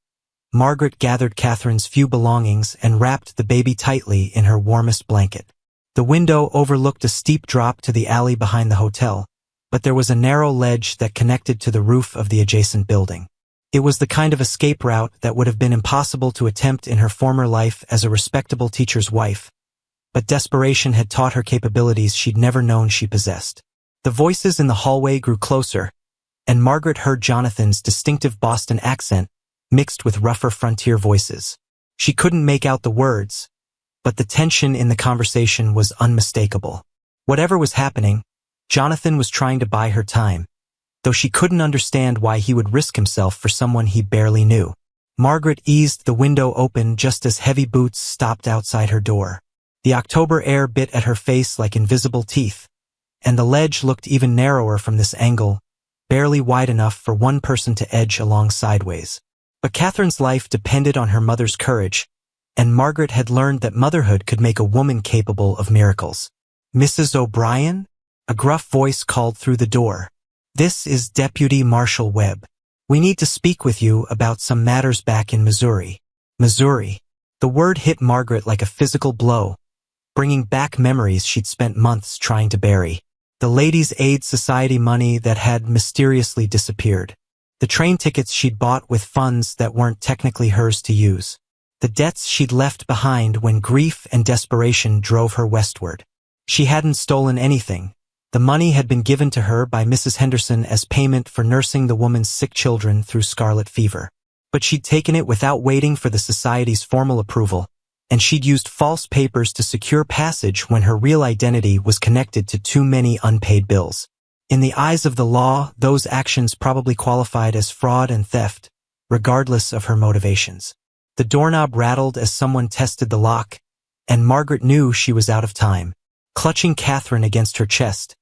Margaret gathered Catherine's few belongings and wrapped the baby tightly in her warmest blanket. The window overlooked a steep drop to the alley behind the hotel, but there was a narrow ledge that connected to the roof of the adjacent building. It was the kind of escape route that would have been impossible to attempt in her former life as a respectable teacher's wife, but desperation had taught her capabilities she'd never known she possessed. The voices in the hallway grew closer, and Margaret heard Jonathan's distinctive Boston accent mixed with rougher frontier voices. She couldn't make out the words, but the tension in the conversation was unmistakable. Whatever was happening, Jonathan was trying to buy her time, though she couldn't understand why he would risk himself for someone he barely knew. Margaret eased the window open just as heavy boots stopped outside her door. The October air bit at her face like invisible teeth, and the ledge looked even narrower from this angle, barely wide enough for one person to edge along sideways. But Catherine's life depended on her mother's courage, and Margaret had learned that motherhood could make a woman capable of miracles. "Mrs. O'Brien?" A gruff voice called through the door. "This is Deputy Marshal Webb. We need to speak with you about some matters back in Missouri." Missouri. The word hit Margaret like a physical blow, bringing back memories she'd spent months trying to bury. The Ladies' Aid Society money that had mysteriously disappeared. The train tickets she'd bought with funds that weren't technically hers to use. The debts she'd left behind when grief and desperation drove her westward. She hadn't stolen anything. The money had been given to her by Mrs. Henderson as payment for nursing the woman's sick children through scarlet fever. But she'd taken it without waiting for the society's formal approval, and she'd used false papers to secure passage when her real identity was connected to too many unpaid bills. In the eyes of the law, those actions probably qualified as fraud and theft, regardless of her motivations. The doorknob rattled as someone tested the lock, and Margaret knew she was out of time. Clutching Catherine against her chest,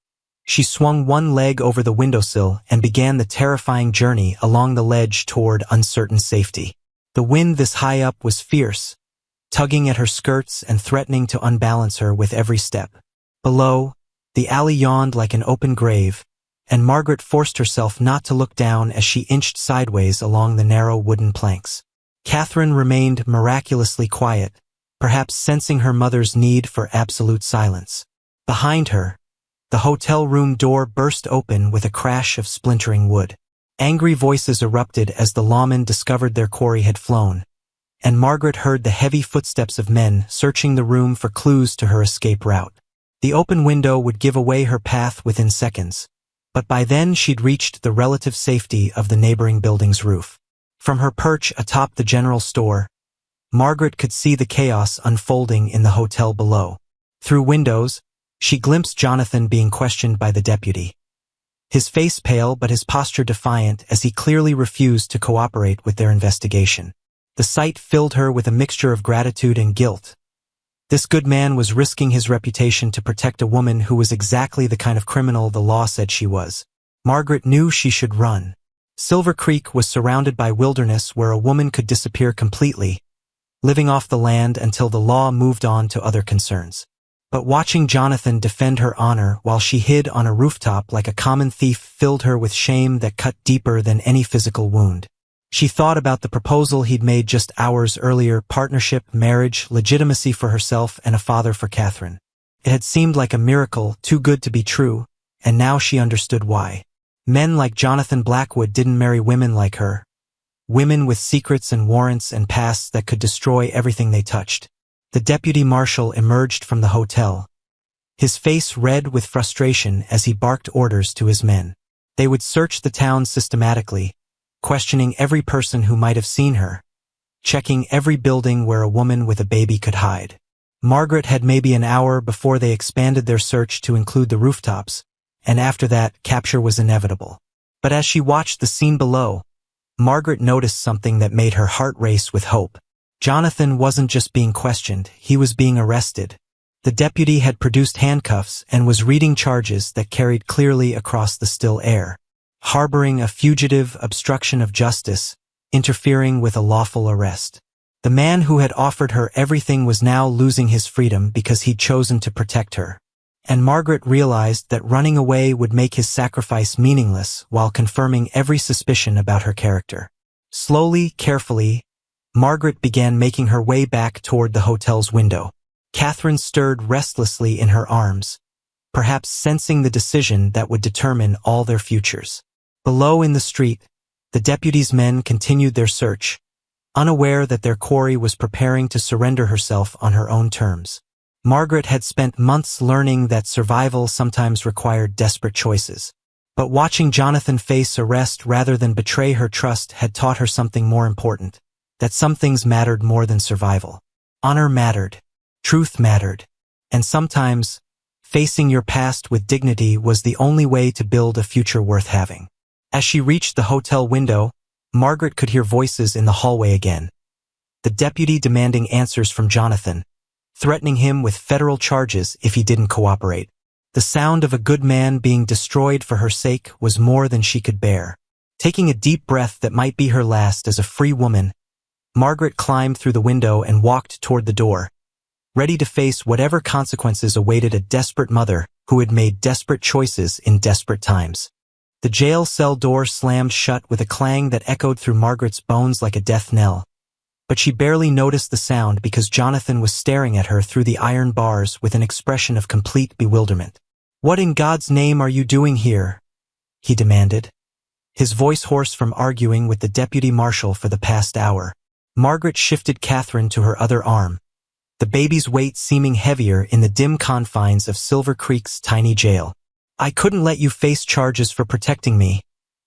she swung one leg over the windowsill and began the terrifying journey along the ledge toward uncertain safety. The wind this high up was fierce, tugging at her skirts and threatening to unbalance her with every step. Below, the alley yawned like an open grave, and Margaret forced herself not to look down as she inched sideways along the narrow wooden planks. Catherine remained miraculously quiet, perhaps sensing her mother's need for absolute silence. Behind her, the hotel room door burst open with a crash of splintering wood. Angry voices erupted as the lawmen discovered their quarry had flown, and Margaret heard the heavy footsteps of men searching the room for clues to her escape route. The open window would give away her path within seconds, but by then she'd reached the relative safety of the neighboring building's roof. From her perch atop the general store, Margaret could see the chaos unfolding in the hotel below. Through windows, she glimpsed Jonathan being questioned by the deputy. His face pale but his posture defiant as he clearly refused to cooperate with their investigation. The sight filled her with a mixture of gratitude and guilt. This good man was risking his reputation to protect a woman who was exactly the kind of criminal the law said she was. Margaret knew she should run. Silver Creek was surrounded by wilderness where a woman could disappear completely, living off the land until the law moved on to other concerns. But watching Jonathan defend her honor while she hid on a rooftop like a common thief filled her with shame that cut deeper than any physical wound. She thought about the proposal he'd made just hours earlier: partnership, marriage, legitimacy for herself, and a father for Catherine. It had seemed like a miracle, too good to be true, and now she understood why. Men like Jonathan Blackwood didn't marry women like her. Women with secrets and warrants and pasts that could destroy everything they touched. The deputy marshal emerged from the hotel, his face red with frustration as he barked orders to his men. They would search the town systematically, questioning every person who might have seen her, checking every building where a woman with a baby could hide. Margaret had maybe an hour before they expanded their search to include the rooftops, and after that, capture was inevitable. But as she watched the scene below, Margaret noticed something that made her heart race with hope. Jonathan wasn't just being questioned, he was being arrested. The deputy had produced handcuffs and was reading charges that carried clearly across the still air. Harboring a fugitive, obstruction of justice, interfering with a lawful arrest. The man who had offered her everything was now losing his freedom because he'd chosen to protect her. And Margaret realized that running away would make his sacrifice meaningless while confirming every suspicion about her character. Slowly, carefully, Margaret began making her way back toward the hotel's window. Catherine stirred restlessly in her arms, perhaps sensing the decision that would determine all their futures. Below in the street, the deputy's men continued their search, unaware that their quarry was preparing to surrender herself on her own terms. Margaret had spent months learning that survival sometimes required desperate choices. But watching Jonathan face arrest rather than betray her trust had taught her something more important, that some things mattered more than survival. Honor mattered, truth mattered, and sometimes, facing your past with dignity was the only way to build a future worth having. As she reached the hotel window, Margaret could hear voices in the hallway again. The deputy demanding answers from Jonathan, threatening him with federal charges if he didn't cooperate. The sound of a good man being destroyed for her sake was more than she could bear. Taking a deep breath that might be her last as a free woman, Margaret climbed through the window and walked toward the door, ready to face whatever consequences awaited a desperate mother who had made desperate choices in desperate times. The jail cell door slammed shut with a clang that echoed through Margaret's bones like a death knell. But she barely noticed the sound because Jonathan was staring at her through the iron bars with an expression of complete bewilderment. "What in God's name are you doing here?" he demanded, his voice hoarse from arguing with the deputy marshal for the past hour. Margaret shifted Catherine to her other arm, the baby's weight seeming heavier in the dim confines of Silver Creek's tiny jail. "I couldn't let you face charges for protecting me,"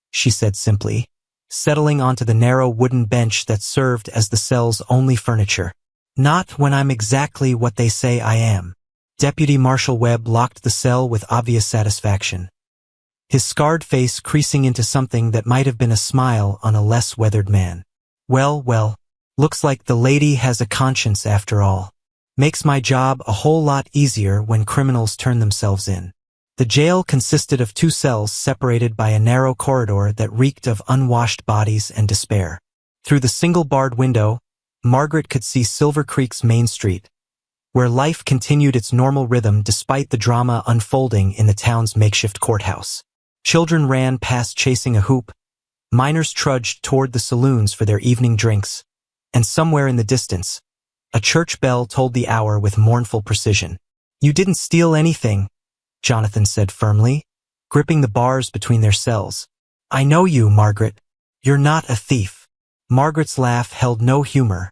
she said simply, settling onto the narrow wooden bench that served as the cell's only furniture. "Not when I'm exactly what they say I am." Deputy Marshal Webb locked the cell with obvious satisfaction, his scarred face creasing into something that might have been a smile on a less weathered man. Well, looks like the lady has a conscience after all. Makes my job a whole lot easier when criminals turn themselves in." The jail consisted of 2 cells separated by a narrow corridor that reeked of unwashed bodies and despair. Through the single-barred window, Margaret could see Silver Creek's main street, where life continued its normal rhythm despite the drama unfolding in the town's makeshift courthouse. Children ran past chasing a hoop, minors trudged toward the saloons for their evening drinks, and somewhere in the distance, a church bell told the hour with mournful precision. "You didn't steal anything," Jonathan said firmly, gripping the bars between their cells. "I know you, Margaret. You're not a thief." Margaret's laugh held no humor,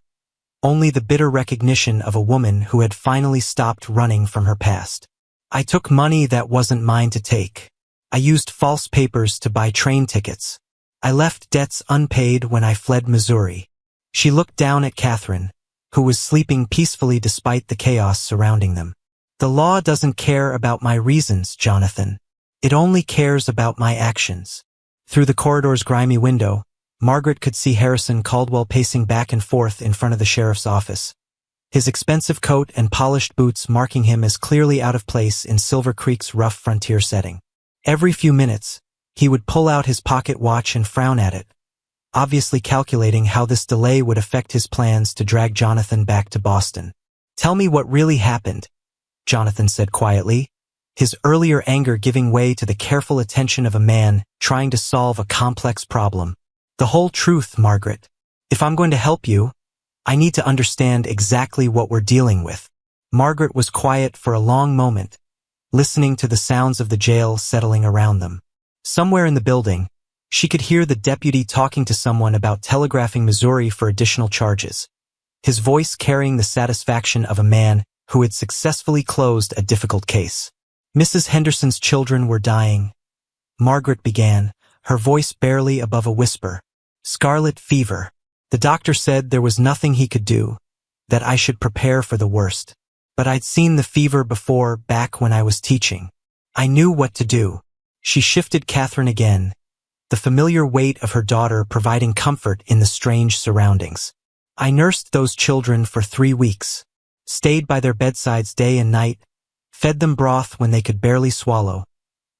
only the bitter recognition of a woman who had finally stopped running from her past. "I took money that wasn't mine to take. I used false papers to buy train tickets. I left debts unpaid when I fled Missouri." She looked down at Catherine, who was sleeping peacefully despite the chaos surrounding them. "The law doesn't care about my reasons, Jonathan. It only cares about my actions." Through the corridor's grimy window, Margaret could see Harrison Caldwell pacing back and forth in front of the sheriff's office, his expensive coat and polished boots marking him as clearly out of place in Silver Creek's rough frontier setting. Every few minutes, he would pull out his pocket watch and frown at it, obviously calculating how this delay would affect his plans to drag Jonathan back to Boston. "Tell me what really happened," Jonathan said quietly, his earlier anger giving way to the careful attention of a man trying to solve a complex problem. "The whole truth, Margaret. If I'm going to help you, I need to understand exactly what we're dealing with." Margaret was quiet for a long moment, listening to the sounds of the jail settling around them. Somewhere in the building, she could hear the deputy talking to someone about telegraphing Missouri for additional charges, his voice carrying the satisfaction of a man who had successfully closed a difficult case. "Mrs. Henderson's children were dying," Margaret began, her voice barely above a whisper. "Scarlet fever. The doctor said there was nothing he could do, that I should prepare for the worst. But I'd seen the fever before back when I was teaching. I knew what to do." She shifted Catherine again, the familiar weight of her daughter providing comfort in the strange surroundings. "I nursed those children for 3 weeks. Stayed by their bedsides day and night, fed them broth when they could barely swallow,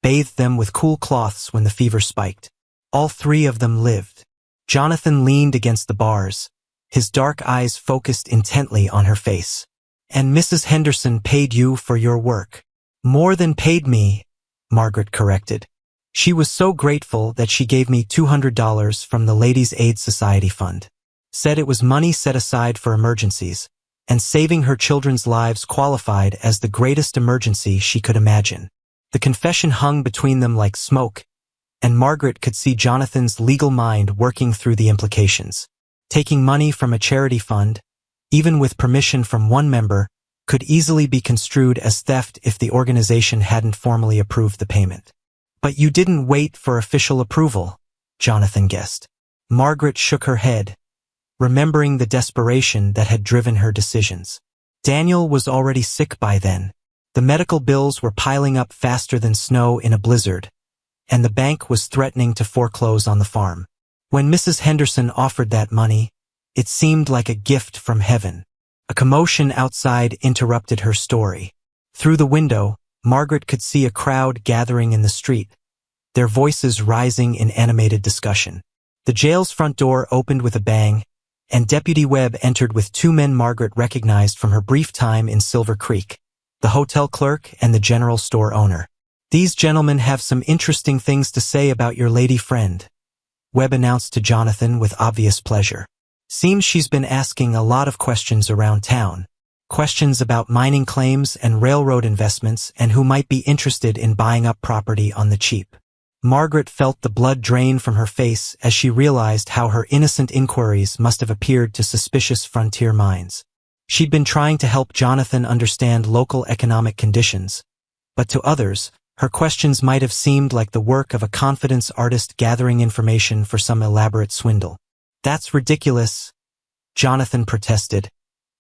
bathed them with cool cloths when the fever spiked. All 3 of them lived." Jonathan leaned against the bars, his dark eyes focused intently on her face. "And Mrs. Henderson paid you for your work." "More than paid me," Margaret corrected. "She was so grateful that she gave me $200 from the Ladies' Aid Society Fund. Said it was money set aside for emergencies, and saving her children's lives qualified as the greatest emergency she could imagine." The confession hung between them like smoke, and Margaret could see Jonathan's legal mind working through the implications. Taking money from a charity fund, even with permission from one member, could easily be construed as theft if the organization hadn't formally approved the payment. "But you didn't wait for official approval," Jonathan guessed. Margaret shook her head, remembering the desperation that had driven her decisions. Daniel was already sick by then. The medical bills were piling up faster than snow in a blizzard, and the bank was threatening to foreclose on the farm. When Mrs. Henderson offered that money, it seemed like a gift from heaven. A commotion outside interrupted her story. Through the window, Margaret could see a crowd gathering in the street, their voices rising in animated discussion. The jail's front door opened with a bang, and Deputy Webb entered with two men Margaret recognized from her brief time in Silver Creek, the hotel clerk and the general store owner. "These gentlemen have some interesting things to say about your lady friend," Webb announced to Jonathan with obvious pleasure. "Seems she's been asking a lot of questions around town. Questions about mining claims and railroad investments and who might be interested in buying up property on the cheap." Margaret felt the blood drain from her face as she realized how her innocent inquiries must have appeared to suspicious frontier minds. She'd been trying to help Jonathan understand local economic conditions, but to others, her questions might have seemed like the work of a confidence artist gathering information for some elaborate swindle. "That's ridiculous," Jonathan protested,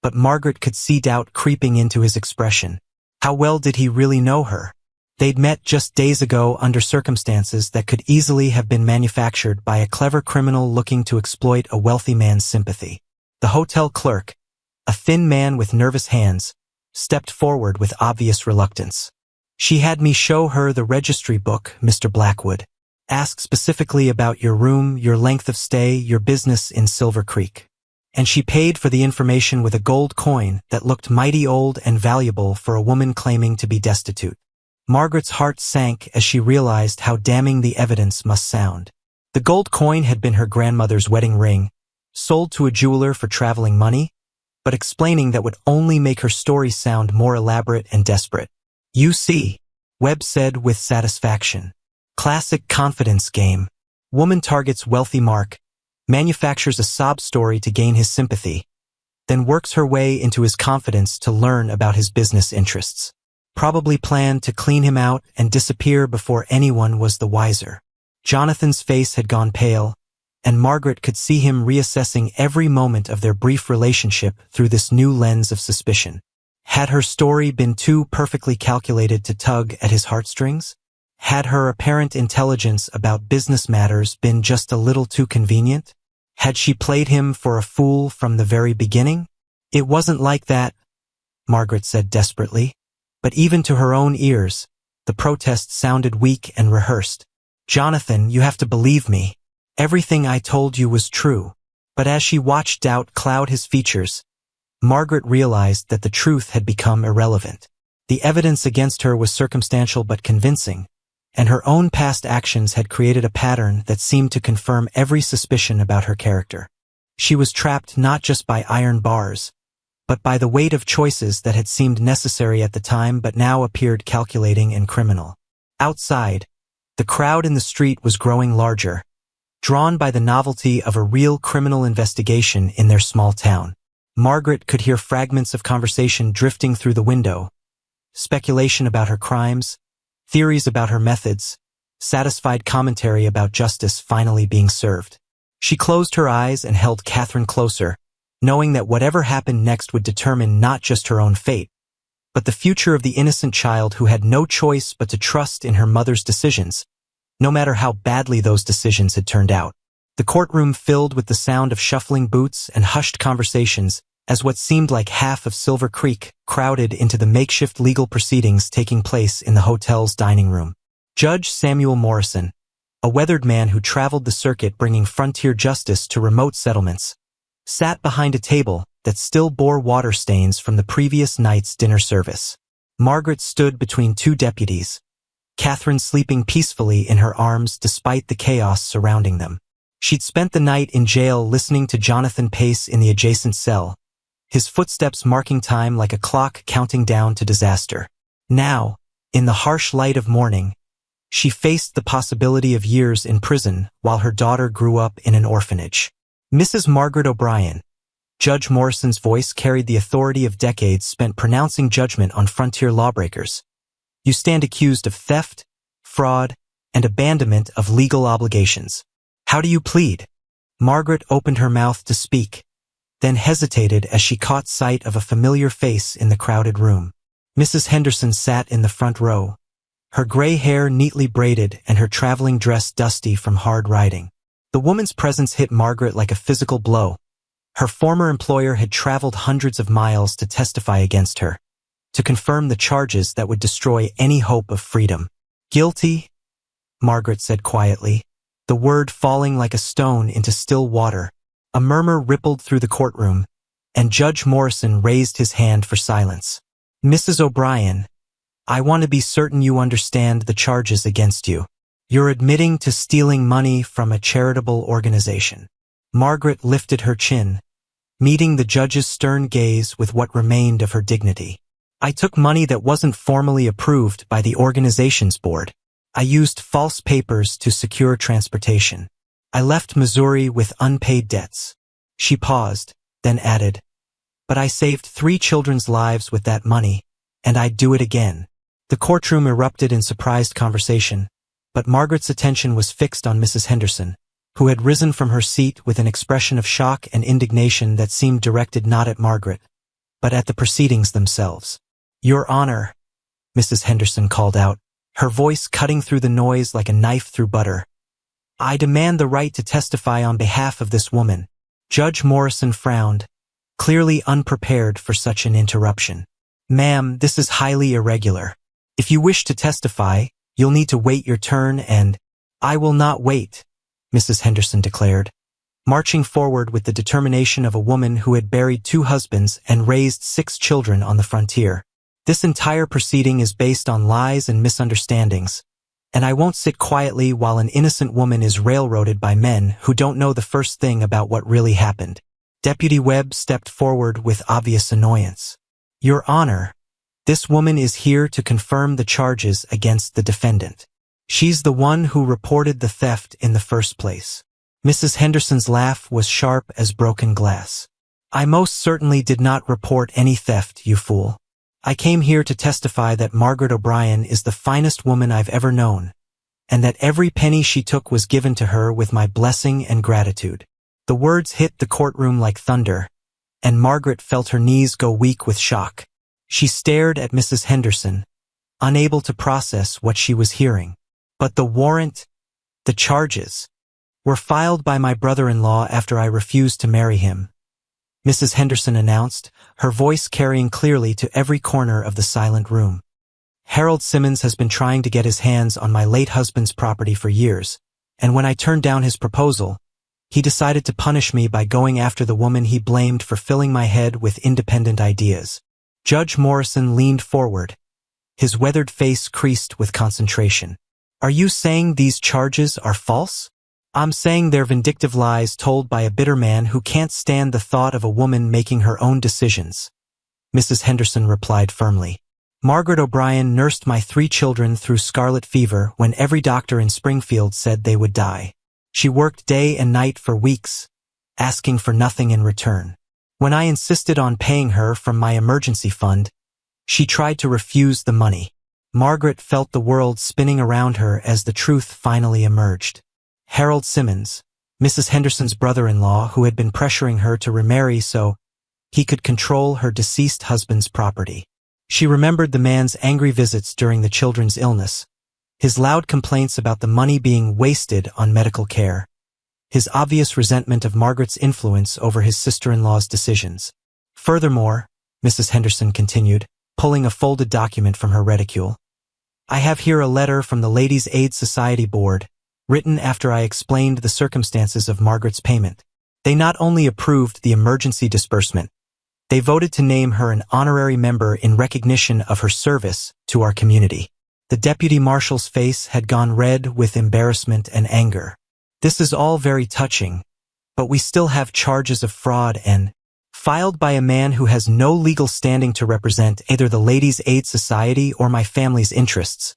but Margaret could see doubt creeping into his expression. How well did he really know her? They'd met just days ago under circumstances that could easily have been manufactured by a clever criminal looking to exploit a wealthy man's sympathy. The hotel clerk, a thin man with nervous hands, stepped forward with obvious reluctance. "She had me show her the registry book, Mr. Blackwood. Ask specifically about your room, your length of stay, your business in Silver Creek. And she paid for the information with a gold coin that looked mighty old and valuable for a woman claiming to be destitute." Margaret's heart sank as she realized how damning the evidence must sound. The gold coin had been her grandmother's wedding ring, sold to a jeweler for traveling money, but explaining that would only make her story sound more elaborate and desperate. "You see," Webb said with satisfaction. "Classic confidence game. Woman targets wealthy Mark, manufactures a sob story to gain his sympathy, then works her way into his confidence to learn about his business interests. Probably planned to clean him out and disappear before anyone was the wiser." Jonathan's face had gone pale, and Margaret could see him reassessing every moment of their brief relationship through this new lens of suspicion. Had her story been too perfectly calculated to tug at his heartstrings? Had her apparent intelligence about business matters been just a little too convenient? Had she played him for a fool from the very beginning? "It wasn't like that," Margaret said desperately. But even to her own ears, the protest sounded weak and rehearsed. "Jonathan, you have to believe me. Everything I told you was true." But as she watched doubt cloud his features, Margaret realized that the truth had become irrelevant. The evidence against her was circumstantial but convincing, and her own past actions had created a pattern that seemed to confirm every suspicion about her character. She was trapped not just by iron bars, but by the weight of choices that had seemed necessary at the time but now appeared calculating and criminal. Outside, the crowd in the street was growing larger, drawn by the novelty of a real criminal investigation in their small town. Margaret could hear fragments of conversation drifting through the window, speculation about her crimes, theories about her methods, satisfied commentary about justice finally being served. She closed her eyes and held Catherine closer, knowing that whatever happened next would determine not just her own fate, but the future of the innocent child who had no choice but to trust in her mother's decisions, no matter how badly those decisions had turned out. The courtroom filled with the sound of shuffling boots and hushed conversations as what seemed like half of Silver Creek crowded into the makeshift legal proceedings taking place in the hotel's dining room. Judge Samuel Morrison, a weathered man who traveled the circuit bringing frontier justice to remote settlements, sat behind a table that still bore water stains from the previous night's dinner service. Margaret stood between two deputies, Catherine sleeping peacefully in her arms despite the chaos surrounding them. She'd spent the night in jail listening to Jonathan pace in the adjacent cell, his footsteps marking time like a clock counting down to disaster. Now, in the harsh light of morning, she faced the possibility of years in prison while her daughter grew up in an orphanage. "Mrs. Margaret O'Brien," Judge Morrison's voice carried the authority of decades spent pronouncing judgment on frontier lawbreakers. "You stand accused of theft, fraud, and abandonment of legal obligations. How do you plead?" Margaret opened her mouth to speak, then hesitated as she caught sight of a familiar face in the crowded room. Mrs. Henderson sat in the front row, her gray hair neatly braided and her traveling dress dusty from hard riding. The woman's presence hit Margaret like a physical blow. Her former employer had traveled hundreds of miles to testify against her, to confirm the charges that would destroy any hope of freedom. Guilty, Margaret said quietly, the word falling like a stone into still water. A murmur rippled through the courtroom, and Judge Morrison raised his hand for silence. Mrs. O'Brien, I want to be certain you understand the charges against you. You're admitting to stealing money from a charitable organization. Margaret lifted her chin, meeting the judge's stern gaze with what remained of her dignity. I took money that wasn't formally approved by the organization's board. I used false papers to secure transportation. I left Missouri with unpaid debts. She paused, then added, but I saved 3 children's lives with that money, and I'd do it again. The courtroom erupted in surprised conversation, but Margaret's attention was fixed on Mrs. Henderson, who had risen from her seat with an expression of shock and indignation that seemed directed not at Margaret, but at the proceedings themselves. Your Honor, Mrs. Henderson called out, her voice cutting through the noise like a knife through butter. I demand the right to testify on behalf of this woman. Judge Morrison frowned, clearly unprepared for such an interruption. Ma'am, this is highly irregular. If you wish to testify, you'll need to wait your turn and— I will not wait, Mrs. Henderson declared, marching forward with the determination of a woman who had buried 2 husbands and raised 6 children on the frontier. This entire proceeding is based on lies and misunderstandings, and I won't sit quietly while an innocent woman is railroaded by men who don't know the first thing about what really happened. Deputy Webb stepped forward with obvious annoyance. Your Honor, this woman is here to confirm the charges against the defendant. She's the one who reported the theft in the first place. Mrs. Henderson's laugh was sharp as broken glass. I most certainly did not report any theft, you fool. I came here to testify that Margaret O'Brien is the finest woman I've ever known, and that every penny she took was given to her with my blessing and gratitude. The words hit the courtroom like thunder, and Margaret felt her knees go weak with shock. She stared at Mrs. Henderson, unable to process what she was hearing. But the warrant, the charges, were filed by my brother-in-law after I refused to marry him, Mrs. Henderson announced, her voice carrying clearly to every corner of the silent room. Harold Simmons has been trying to get his hands on my late husband's property for years, and when I turned down his proposal, he decided to punish me by going after the woman he blamed for filling my head with independent ideas. Judge Morrison leaned forward, his weathered face creased with concentration. Are you saying these charges are false? I'm saying they're vindictive lies told by a bitter man who can't stand the thought of a woman making her own decisions, Mrs. Henderson replied firmly. Margaret O'Brien nursed my 3 children through scarlet fever when every doctor in Springfield said they would die. She worked day and night for weeks, asking for nothing in return. When I insisted on paying her from my emergency fund, she tried to refuse the money. Margaret felt the world spinning around her as the truth finally emerged. Harold Simmons, Mrs. Henderson's brother-in-law, who had been pressuring her to remarry so he could control her deceased husband's property. She remembered the man's angry visits during the children's illness, his loud complaints about the money being wasted on medical care, his obvious resentment of Margaret's influence over his sister-in-law's decisions. Furthermore, Mrs. Henderson continued, pulling a folded document from her reticule, I have here a letter from the Ladies' Aid Society Board, written after I explained the circumstances of Margaret's payment. They not only approved the emergency disbursement, they voted to name her an honorary member in recognition of her service to our community. The deputy marshal's face had gone red with embarrassment and anger. This is all very touching, but we still have charges of fraud and filed by a man who has no legal standing to represent either the Ladies' Aid Society or my family's interests.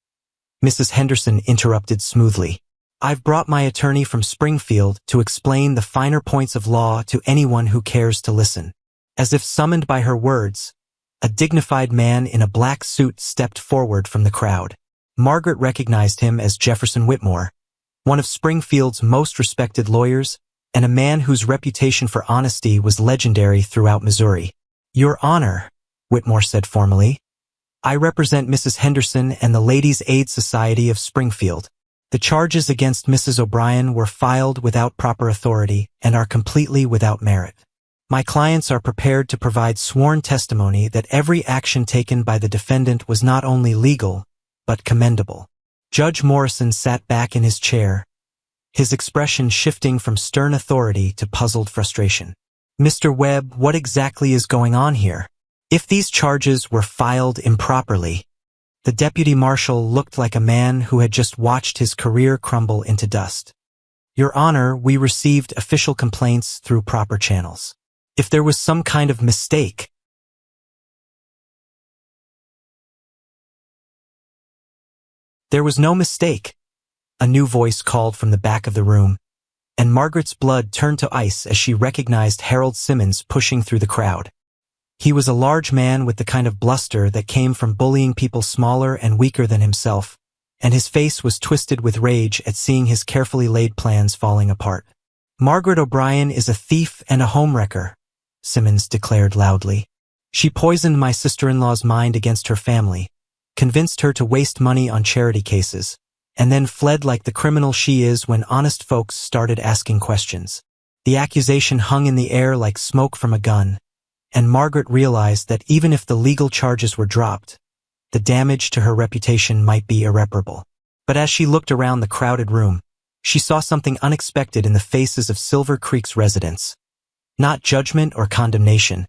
Mrs. Henderson interrupted smoothly. I've brought my attorney from Springfield to explain the finer points of law to anyone who cares to listen. As if summoned by her words, a dignified man in a black suit stepped forward from the crowd. Margaret recognized him as Jefferson Whitmore, one of Springfield's most respected lawyers, and a man whose reputation for honesty was legendary throughout Missouri. Your Honor, Whitmore said formally, I represent Mrs. Henderson and the Ladies' Aid Society of Springfield. The charges against Mrs. O'Brien were filed without proper authority and are completely without merit. My clients are prepared to provide sworn testimony that every action taken by the defendant was not only legal, but commendable. Judge Morrison sat back in his chair, his expression shifting from stern authority to puzzled frustration. Mr. Webb, what exactly is going on here? If these charges were filed improperly, the deputy marshal looked like a man who had just watched his career crumble into dust. Your Honor, we received official complaints through proper channels. If there was some kind of mistake, there was no mistake, a new voice called from the back of the room, and Margaret's blood turned to ice as she recognized Harold Simmons pushing through the crowd. He was a large man with the kind of bluster that came from bullying people smaller and weaker than himself, and his face was twisted with rage at seeing his carefully laid plans falling apart. Margaret O'Brien is a thief and a homewrecker, Simmons declared loudly. She poisoned my sister-in-law's mind against her family, convinced her to waste money on charity cases, and then fled like the criminal she is when honest folks started asking questions. The accusation hung in the air like smoke from a gun, and Margaret realized that even if the legal charges were dropped, the damage to her reputation might be irreparable. But as she looked around the crowded room, she saw something unexpected in the faces of Silver Creek's residents. Not judgment or condemnation,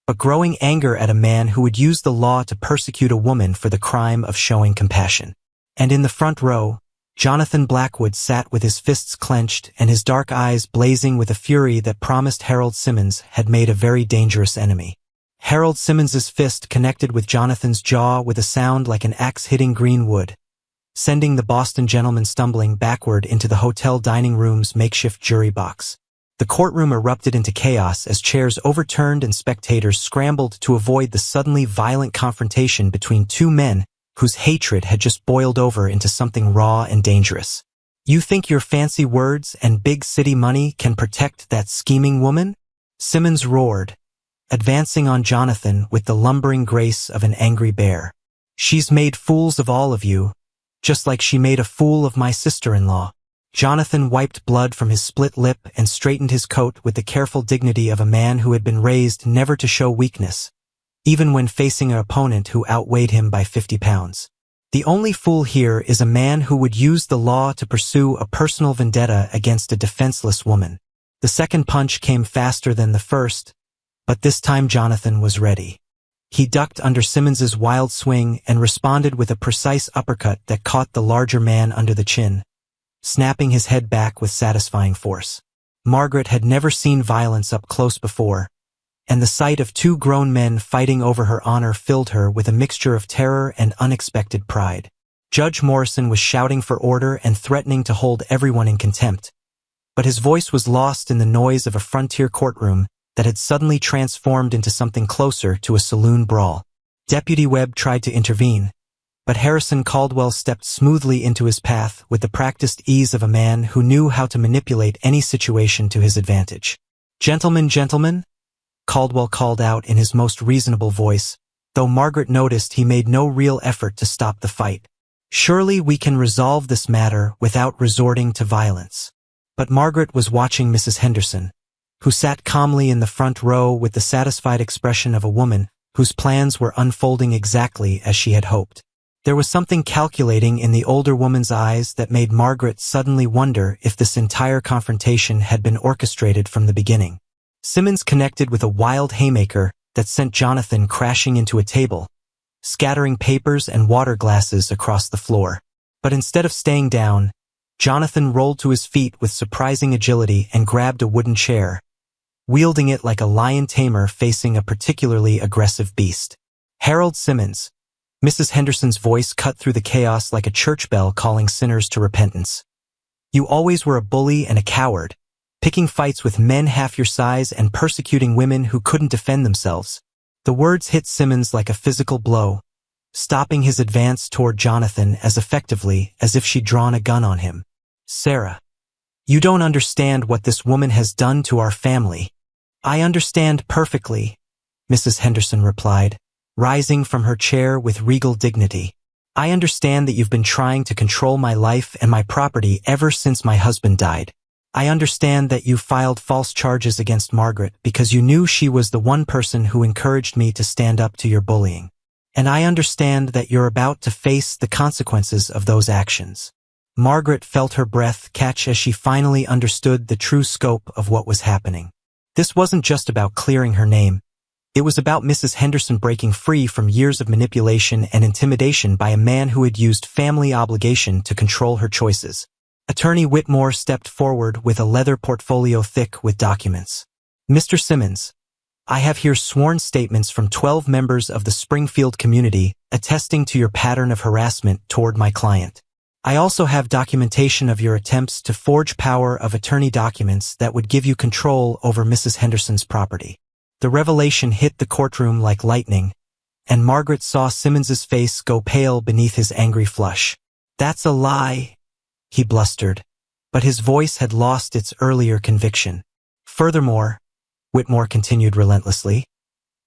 but growing anger at a man who would use the law to persecute a woman for the crime of showing compassion. And in the front row, Jonathan Blackwood sat with his fists clenched and his dark eyes blazing with a fury that promised Harold Simmons had made a very dangerous enemy. Harold Simmons's fist connected with Jonathan's jaw with a sound like an axe hitting green wood, sending the Boston gentleman stumbling backward into the hotel dining room's makeshift jury box. The courtroom erupted into chaos as chairs overturned and spectators scrambled to avoid the suddenly violent confrontation between two men whose hatred had just boiled over into something raw and dangerous. You think your fancy words and big city money can protect that scheming woman? Simmons roared, advancing on Jonathan with the lumbering grace of an angry bear. She's made fools of all of you, just like she made a fool of my sister-in-law. Jonathan wiped blood from his split lip and straightened his coat with the careful dignity of a man who had been raised never to show weakness, even when facing an opponent who outweighed him by 50 pounds. The only fool here is a man who would use the law to pursue a personal vendetta against a defenseless woman. The second punch came faster than the first, but this time Jonathan was ready. He ducked under Simmons's wild swing and responded with a precise uppercut that caught the larger man under the chin, snapping his head back with satisfying force. Margaret had never seen violence up close before, and the sight of two grown men fighting over her honor filled her with a mixture of terror and unexpected pride. Judge Morrison was shouting for order and threatening to hold everyone in contempt, but his voice was lost in the noise of a frontier courtroom that had suddenly transformed into something closer to a saloon brawl. Deputy Webb tried to intervene, but Harrison Caldwell stepped smoothly into his path with the practiced ease of a man who knew how to manipulate any situation to his advantage. Gentlemen, Caldwell called out in his most reasonable voice, though Margaret noticed he made no real effort to stop the fight. Surely we can resolve this matter without resorting to violence. But Margaret was watching Mrs. Henderson, who sat calmly in the front row with the satisfied expression of a woman whose plans were unfolding exactly as she had hoped. There was something calculating in the older woman's eyes that made Margaret suddenly wonder if this entire confrontation had been orchestrated from the beginning. Simmons connected with a wild haymaker that sent Jonathan crashing into a table, scattering papers and water glasses across the floor. But instead of staying down, Jonathan rolled to his feet with surprising agility and grabbed a wooden chair, wielding it like a lion tamer facing a particularly aggressive beast. Harold Simmons. Mrs. Henderson's voice cut through the chaos like a church bell calling sinners to repentance. You always were a bully and a coward, picking fights with men half your size and persecuting women who couldn't defend themselves. The words hit Simmons like a physical blow, stopping his advance toward Jonathan as effectively as if she'd drawn a gun on him. Sarah, you don't understand what this woman has done to our family. I understand perfectly, Mrs. Henderson replied, rising from her chair with regal dignity. I understand that you've been trying to control my life and my property ever since my husband died. I understand that you filed false charges against Margaret because you knew she was the one person who encouraged me to stand up to your bullying. And I understand that you're about to face the consequences of those actions. Margaret felt her breath catch as she finally understood the true scope of what was happening. This wasn't just about clearing her name. It was about Mrs. Henderson breaking free from years of manipulation and intimidation by a man who had used family obligation to control her choices. Attorney Whitmore stepped forward with a leather portfolio thick with documents. Mr. Simmons, I have here sworn statements from 12 members of the Springfield community attesting to your pattern of harassment toward my client. I also have documentation of your attempts to forge power of attorney documents that would give you control over Mrs. Henderson's property. The revelation hit the courtroom like lightning, and Margaret saw Simmons's face go pale beneath his angry flush. That's a lie, he blustered, but his voice had lost its earlier conviction. Furthermore, Whitmore continued relentlessly,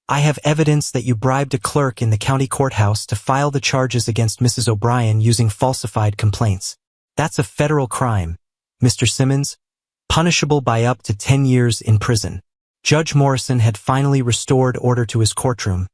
I have evidence that you bribed a clerk in the county courthouse to file the charges against Mrs. O'Brien using falsified complaints. That's a federal crime, Mr. Simmons, punishable by up to 10 years in prison. Judge Morrison had finally restored order to his courtroom,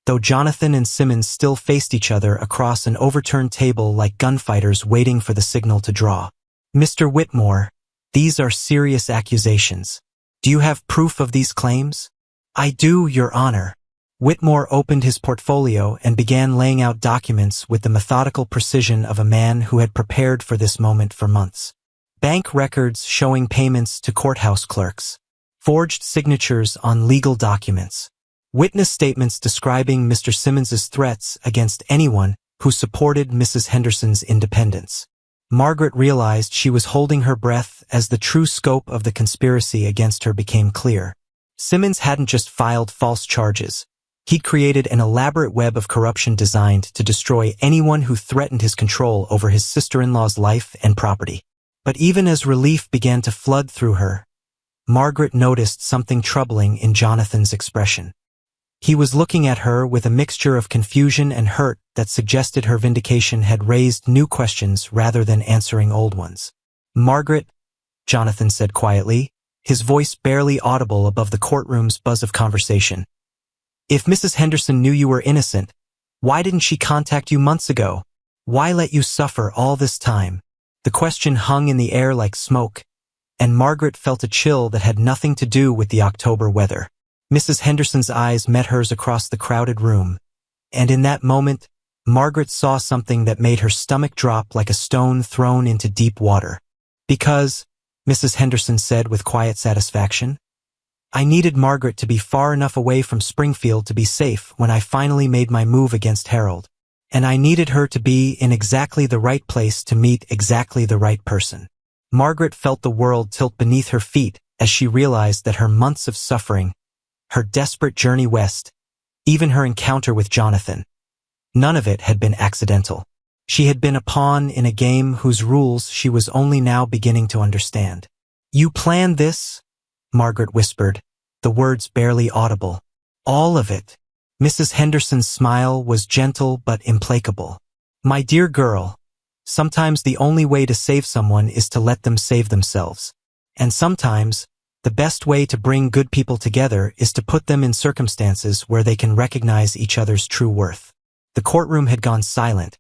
though Jonathan and Simmons still faced each other across an overturned table like gunfighters waiting for the signal to draw. Mr. Whitmore, these are serious accusations. Do you have proof of these claims? I do, Your Honor. Whitmore opened his portfolio and began laying out documents with the methodical precision of a man who had prepared for this moment for months. Bank records showing payments to courthouse clerks. Forged signatures on legal documents. Witness statements describing Mr. Simmons's threats against anyone who supported Mrs. Henderson's independence. Margaret realized she was holding her breath as the true scope of the conspiracy against her became clear. Simmons hadn't just filed false charges. He'd created an elaborate web of corruption designed to destroy anyone who threatened his control over his sister-in-law's life and property. But even as relief began to flood through her, Margaret noticed something troubling in Jonathan's expression. He was looking at her with a mixture of confusion and hurt that suggested her vindication had raised new questions rather than answering old ones. Margaret, Jonathan said quietly, his voice barely audible above the courtroom's buzz of conversation. If Mrs. Henderson knew you were innocent, why didn't she contact you months ago? Why let you suffer all this time? The question hung in the air like smoke, and Margaret felt a chill that had nothing to do with the October weather. Mrs. Henderson's eyes met hers across the crowded room, and in that moment, Margaret saw something that made her stomach drop like a stone thrown into deep water. Because, Mrs. Henderson said with quiet satisfaction, I needed Margaret to be far enough away from Springfield to be safe when I finally made my move against Harold, and I needed her to be in exactly the right place to meet exactly the right person. Margaret felt the world tilt beneath her feet as she realized that her months of suffering, her desperate journey west, even her encounter with Jonathan, none of it had been accidental. She had been a pawn in a game whose rules she was only now beginning to understand. You planned this? Margaret whispered, the words barely audible. All of it. Mrs. Henderson's smile was gentle but implacable. My dear girl, sometimes the only way to save someone is to let them save themselves. And sometimes, the best way to bring good people together is to put them in circumstances where they can recognize each other's true worth. The courtroom had gone silent,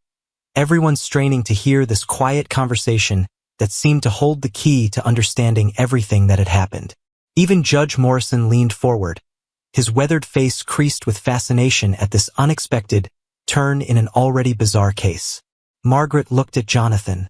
everyone straining to hear this quiet conversation that seemed to hold the key to understanding everything that had happened. Even Judge Morrison leaned forward, his weathered face creased with fascination at this unexpected turn in an already bizarre case. Margaret looked at Jonathan,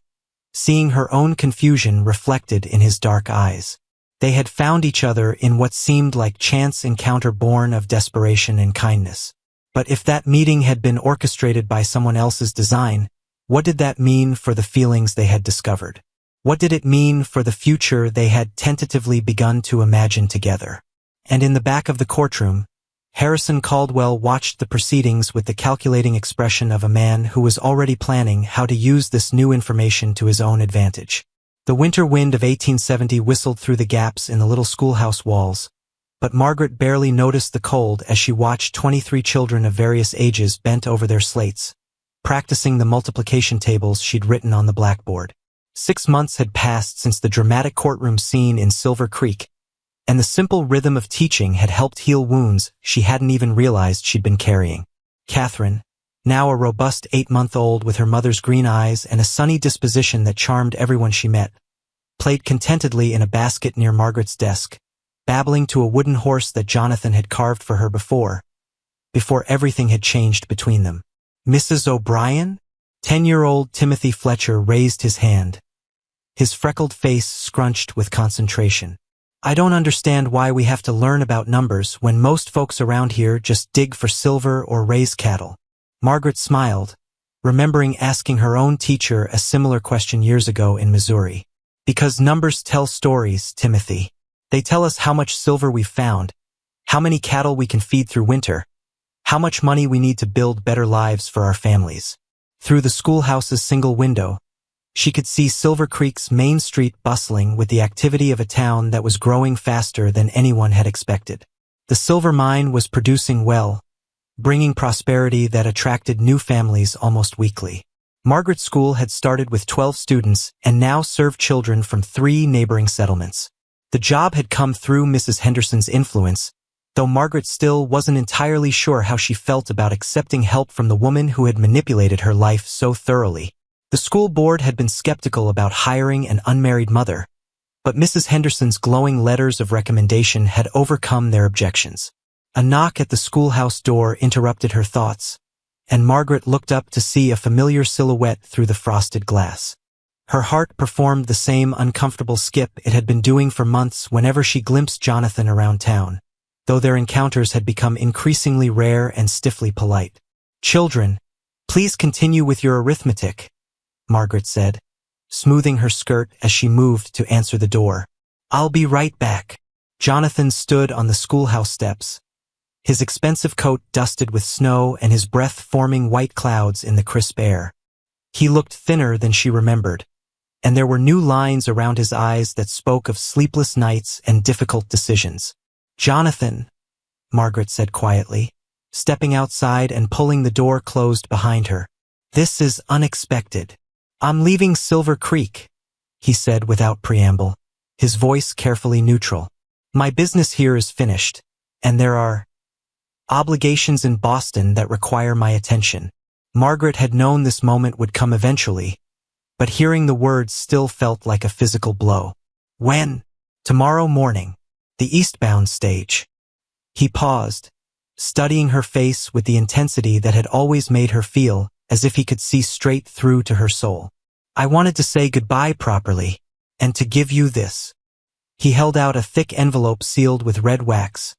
seeing her own confusion reflected in his dark eyes. They had found each other in what seemed like chance encounter born of desperation and kindness. But if that meeting had been orchestrated by someone else's design, what did that mean for the feelings they had discovered? What did it mean for the future they had tentatively begun to imagine together? And in the back of the courtroom, Harrison Caldwell watched the proceedings with the calculating expression of a man who was already planning how to use this new information to his own advantage. The winter wind of 1870 whistled through the gaps in the little schoolhouse walls, but Margaret barely noticed the cold as she watched 23 children of various ages bent over their slates, practicing the multiplication tables she'd written on the blackboard. 6 months had passed since the dramatic courtroom scene in Silver Creek, and the simple rhythm of teaching had helped heal wounds she hadn't even realized she'd been carrying. Catherine, now a robust 8-month-old with her mother's green eyes and a sunny disposition that charmed everyone she met, played contentedly in a basket near Margaret's desk, babbling to a wooden horse that Jonathan had carved for her before everything had changed between them. "Mrs. O'Brien?" 10-year-old Timothy Fletcher raised his hand, his freckled face scrunched with concentration. "I don't understand why we have to learn about numbers when most folks around here just dig for silver or raise cattle." Margaret smiled, remembering asking her own teacher a similar question years ago in Missouri. "Because numbers tell stories, Timothy. They tell us how much silver we've found, how many cattle we can feed through winter, how much money we need to build better lives for our families." Through the schoolhouse's single window, she could see Silver Creek's main street bustling with the activity of a town that was growing faster than anyone had expected. The silver mine was producing well, bringing prosperity that attracted new families almost weekly. Margaret's school had started with 12 students and now served children from 3 neighboring settlements. The job had come through Mrs. Henderson's influence, though Margaret still wasn't entirely sure how she felt about accepting help from the woman who had manipulated her life so thoroughly. The school board had been skeptical about hiring an unmarried mother, but Mrs. Henderson's glowing letters of recommendation had overcome their objections. A knock at the schoolhouse door interrupted her thoughts, and Margaret looked up to see a familiar silhouette through the frosted glass. Her heart performed the same uncomfortable skip it had been doing for months whenever she glimpsed Jonathan around town, though their encounters had become increasingly rare and stiffly polite. "Children, please continue with your arithmetic," Margaret said, smoothing her skirt as she moved to answer the door. "I'll be right back." Jonathan stood on the schoolhouse steps, his expensive coat dusted with snow and his breath forming white clouds in the crisp air. He looked thinner than she remembered, and there were new lines around his eyes that spoke of sleepless nights and difficult decisions. "Jonathan," Margaret said quietly, stepping outside and pulling the door closed behind her. "This is unexpected. I'm leaving Silver Creek," he said without preamble, his voice carefully neutral. "My business here is finished, and there are obligations in Boston that require my attention." Margaret had known this moment would come eventually, but hearing the words still felt like a physical blow. "When?" "Tomorrow morning. The eastbound stage." He paused, studying her face with the intensity that had always made her feel as if he could see straight through to her soul. "I wanted to say goodbye properly, and to give you this." He held out a thick envelope sealed with red wax,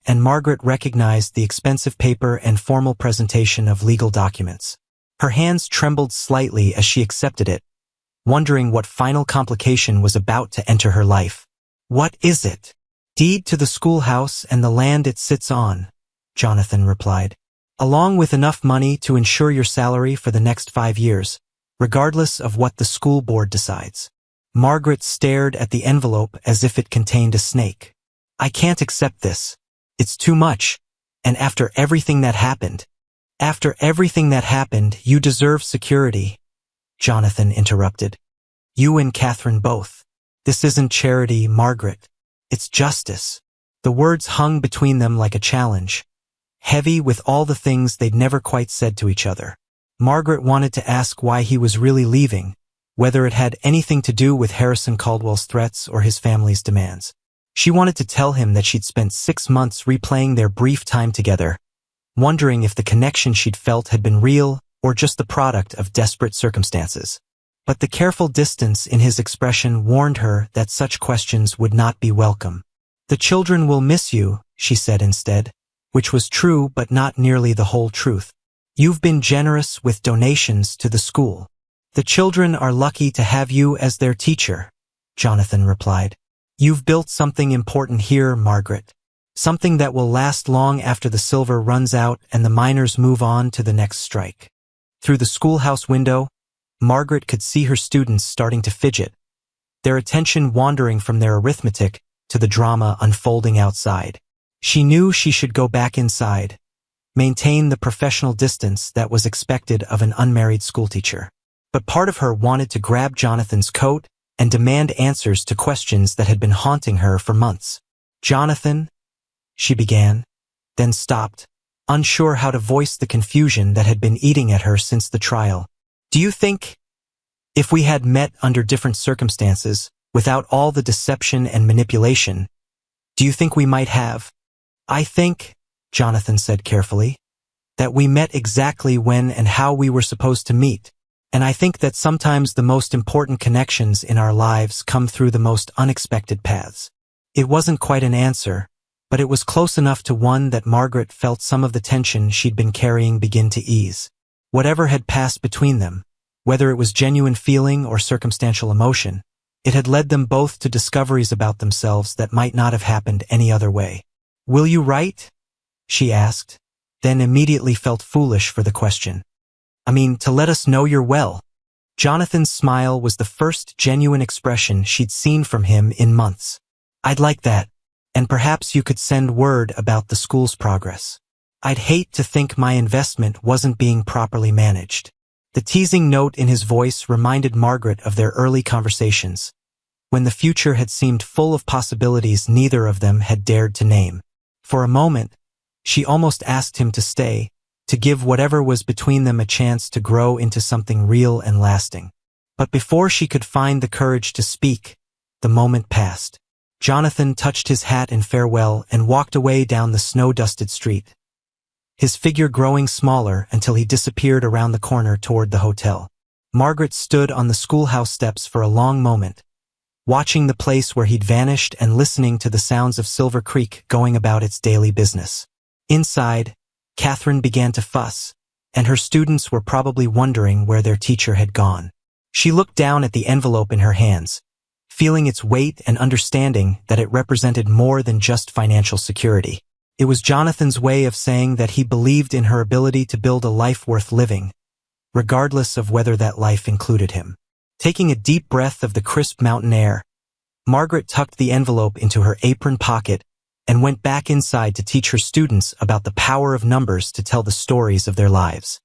and Margaret recognized the expensive paper and formal presentation of legal documents. Her hands trembled slightly as she accepted it, wondering what final complication was about to enter her life. "What is it?" "Deed to the schoolhouse and the land it sits on," Jonathan replied, "along with enough money to ensure your salary for the next 5 years, regardless of what the school board decides." Margaret stared at the envelope as if it contained a snake. "I can't accept this. It's too much, and after everything that happened." "After everything that happened, you deserve security," Jonathan interrupted. "You and Catherine both. This isn't charity, Margaret. It's justice." The words hung between them like a challenge, heavy with all the things they'd never quite said to each other. Margaret wanted to ask why he was really leaving, whether it had anything to do with Harrison Caldwell's threats or his family's demands. She wanted to tell him that she'd spent 6 months replaying their brief time together, wondering if the connection she'd felt had been real or just the product of desperate circumstances. But the careful distance in his expression warned her that such questions would not be welcome. "The children will miss you," she said instead, which was true but not nearly the whole truth. "You've been generous with donations to the school. The children are lucky to have you as their teacher," Jonathan replied. "You've built something important here, Margaret. Something that will last long after the silver runs out and the miners move on to the next strike." Through the schoolhouse window, Margaret could see her students starting to fidget, their attention wandering from their arithmetic to the drama unfolding outside. She knew she should go back inside, maintain the professional distance that was expected of an unmarried schoolteacher. But part of her wanted to grab Jonathan's coat and demand answers to questions that had been haunting her for months. "Jonathan," she began, then stopped, unsure how to voice the confusion that had been eating at her since the trial. "Do you think, if we had met under different circumstances, without all the deception and manipulation, do you think we might have?" "I think," Jonathan said carefully, "that we met exactly when and how we were supposed to meet. And I think that sometimes the most important connections in our lives come through the most unexpected paths." It wasn't quite an answer, but it was close enough to one that Margaret felt some of the tension she'd been carrying begin to ease. Whatever had passed between them, whether it was genuine feeling or circumstantial emotion, it had led them both to discoveries about themselves that might not have happened any other way. "Will you write?" she asked, then immediately felt foolish for the question. "I mean, to let us know you're well." Jonathan's smile was the first genuine expression she'd seen from him in months. "I'd like that, and perhaps you could send word about the school's progress. I'd hate to think my investment wasn't being properly managed." The teasing note in his voice reminded Margaret of their early conversations, when the future had seemed full of possibilities neither of them had dared to name. For a moment, she almost asked him to stay, to give whatever was between them a chance to grow into something real and lasting. But before she could find the courage to speak, the moment passed. Jonathan touched his hat in farewell and walked away down the snow-dusted street, his figure growing smaller until he disappeared around the corner toward the hotel. Margaret stood on the schoolhouse steps for a long moment, watching the place where he'd vanished and listening to the sounds of Silver Creek going about its daily business. Inside, Catherine began to fuss, and her students were probably wondering where their teacher had gone. She looked down at the envelope in her hands, feeling its weight and understanding that it represented more than just financial security. It was Jonathan's way of saying that he believed in her ability to build a life worth living, regardless of whether that life included him. Taking a deep breath of the crisp mountain air, Margaret tucked the envelope into her apron pocket and went back inside to teach her students about the power of numbers to tell the stories of their lives.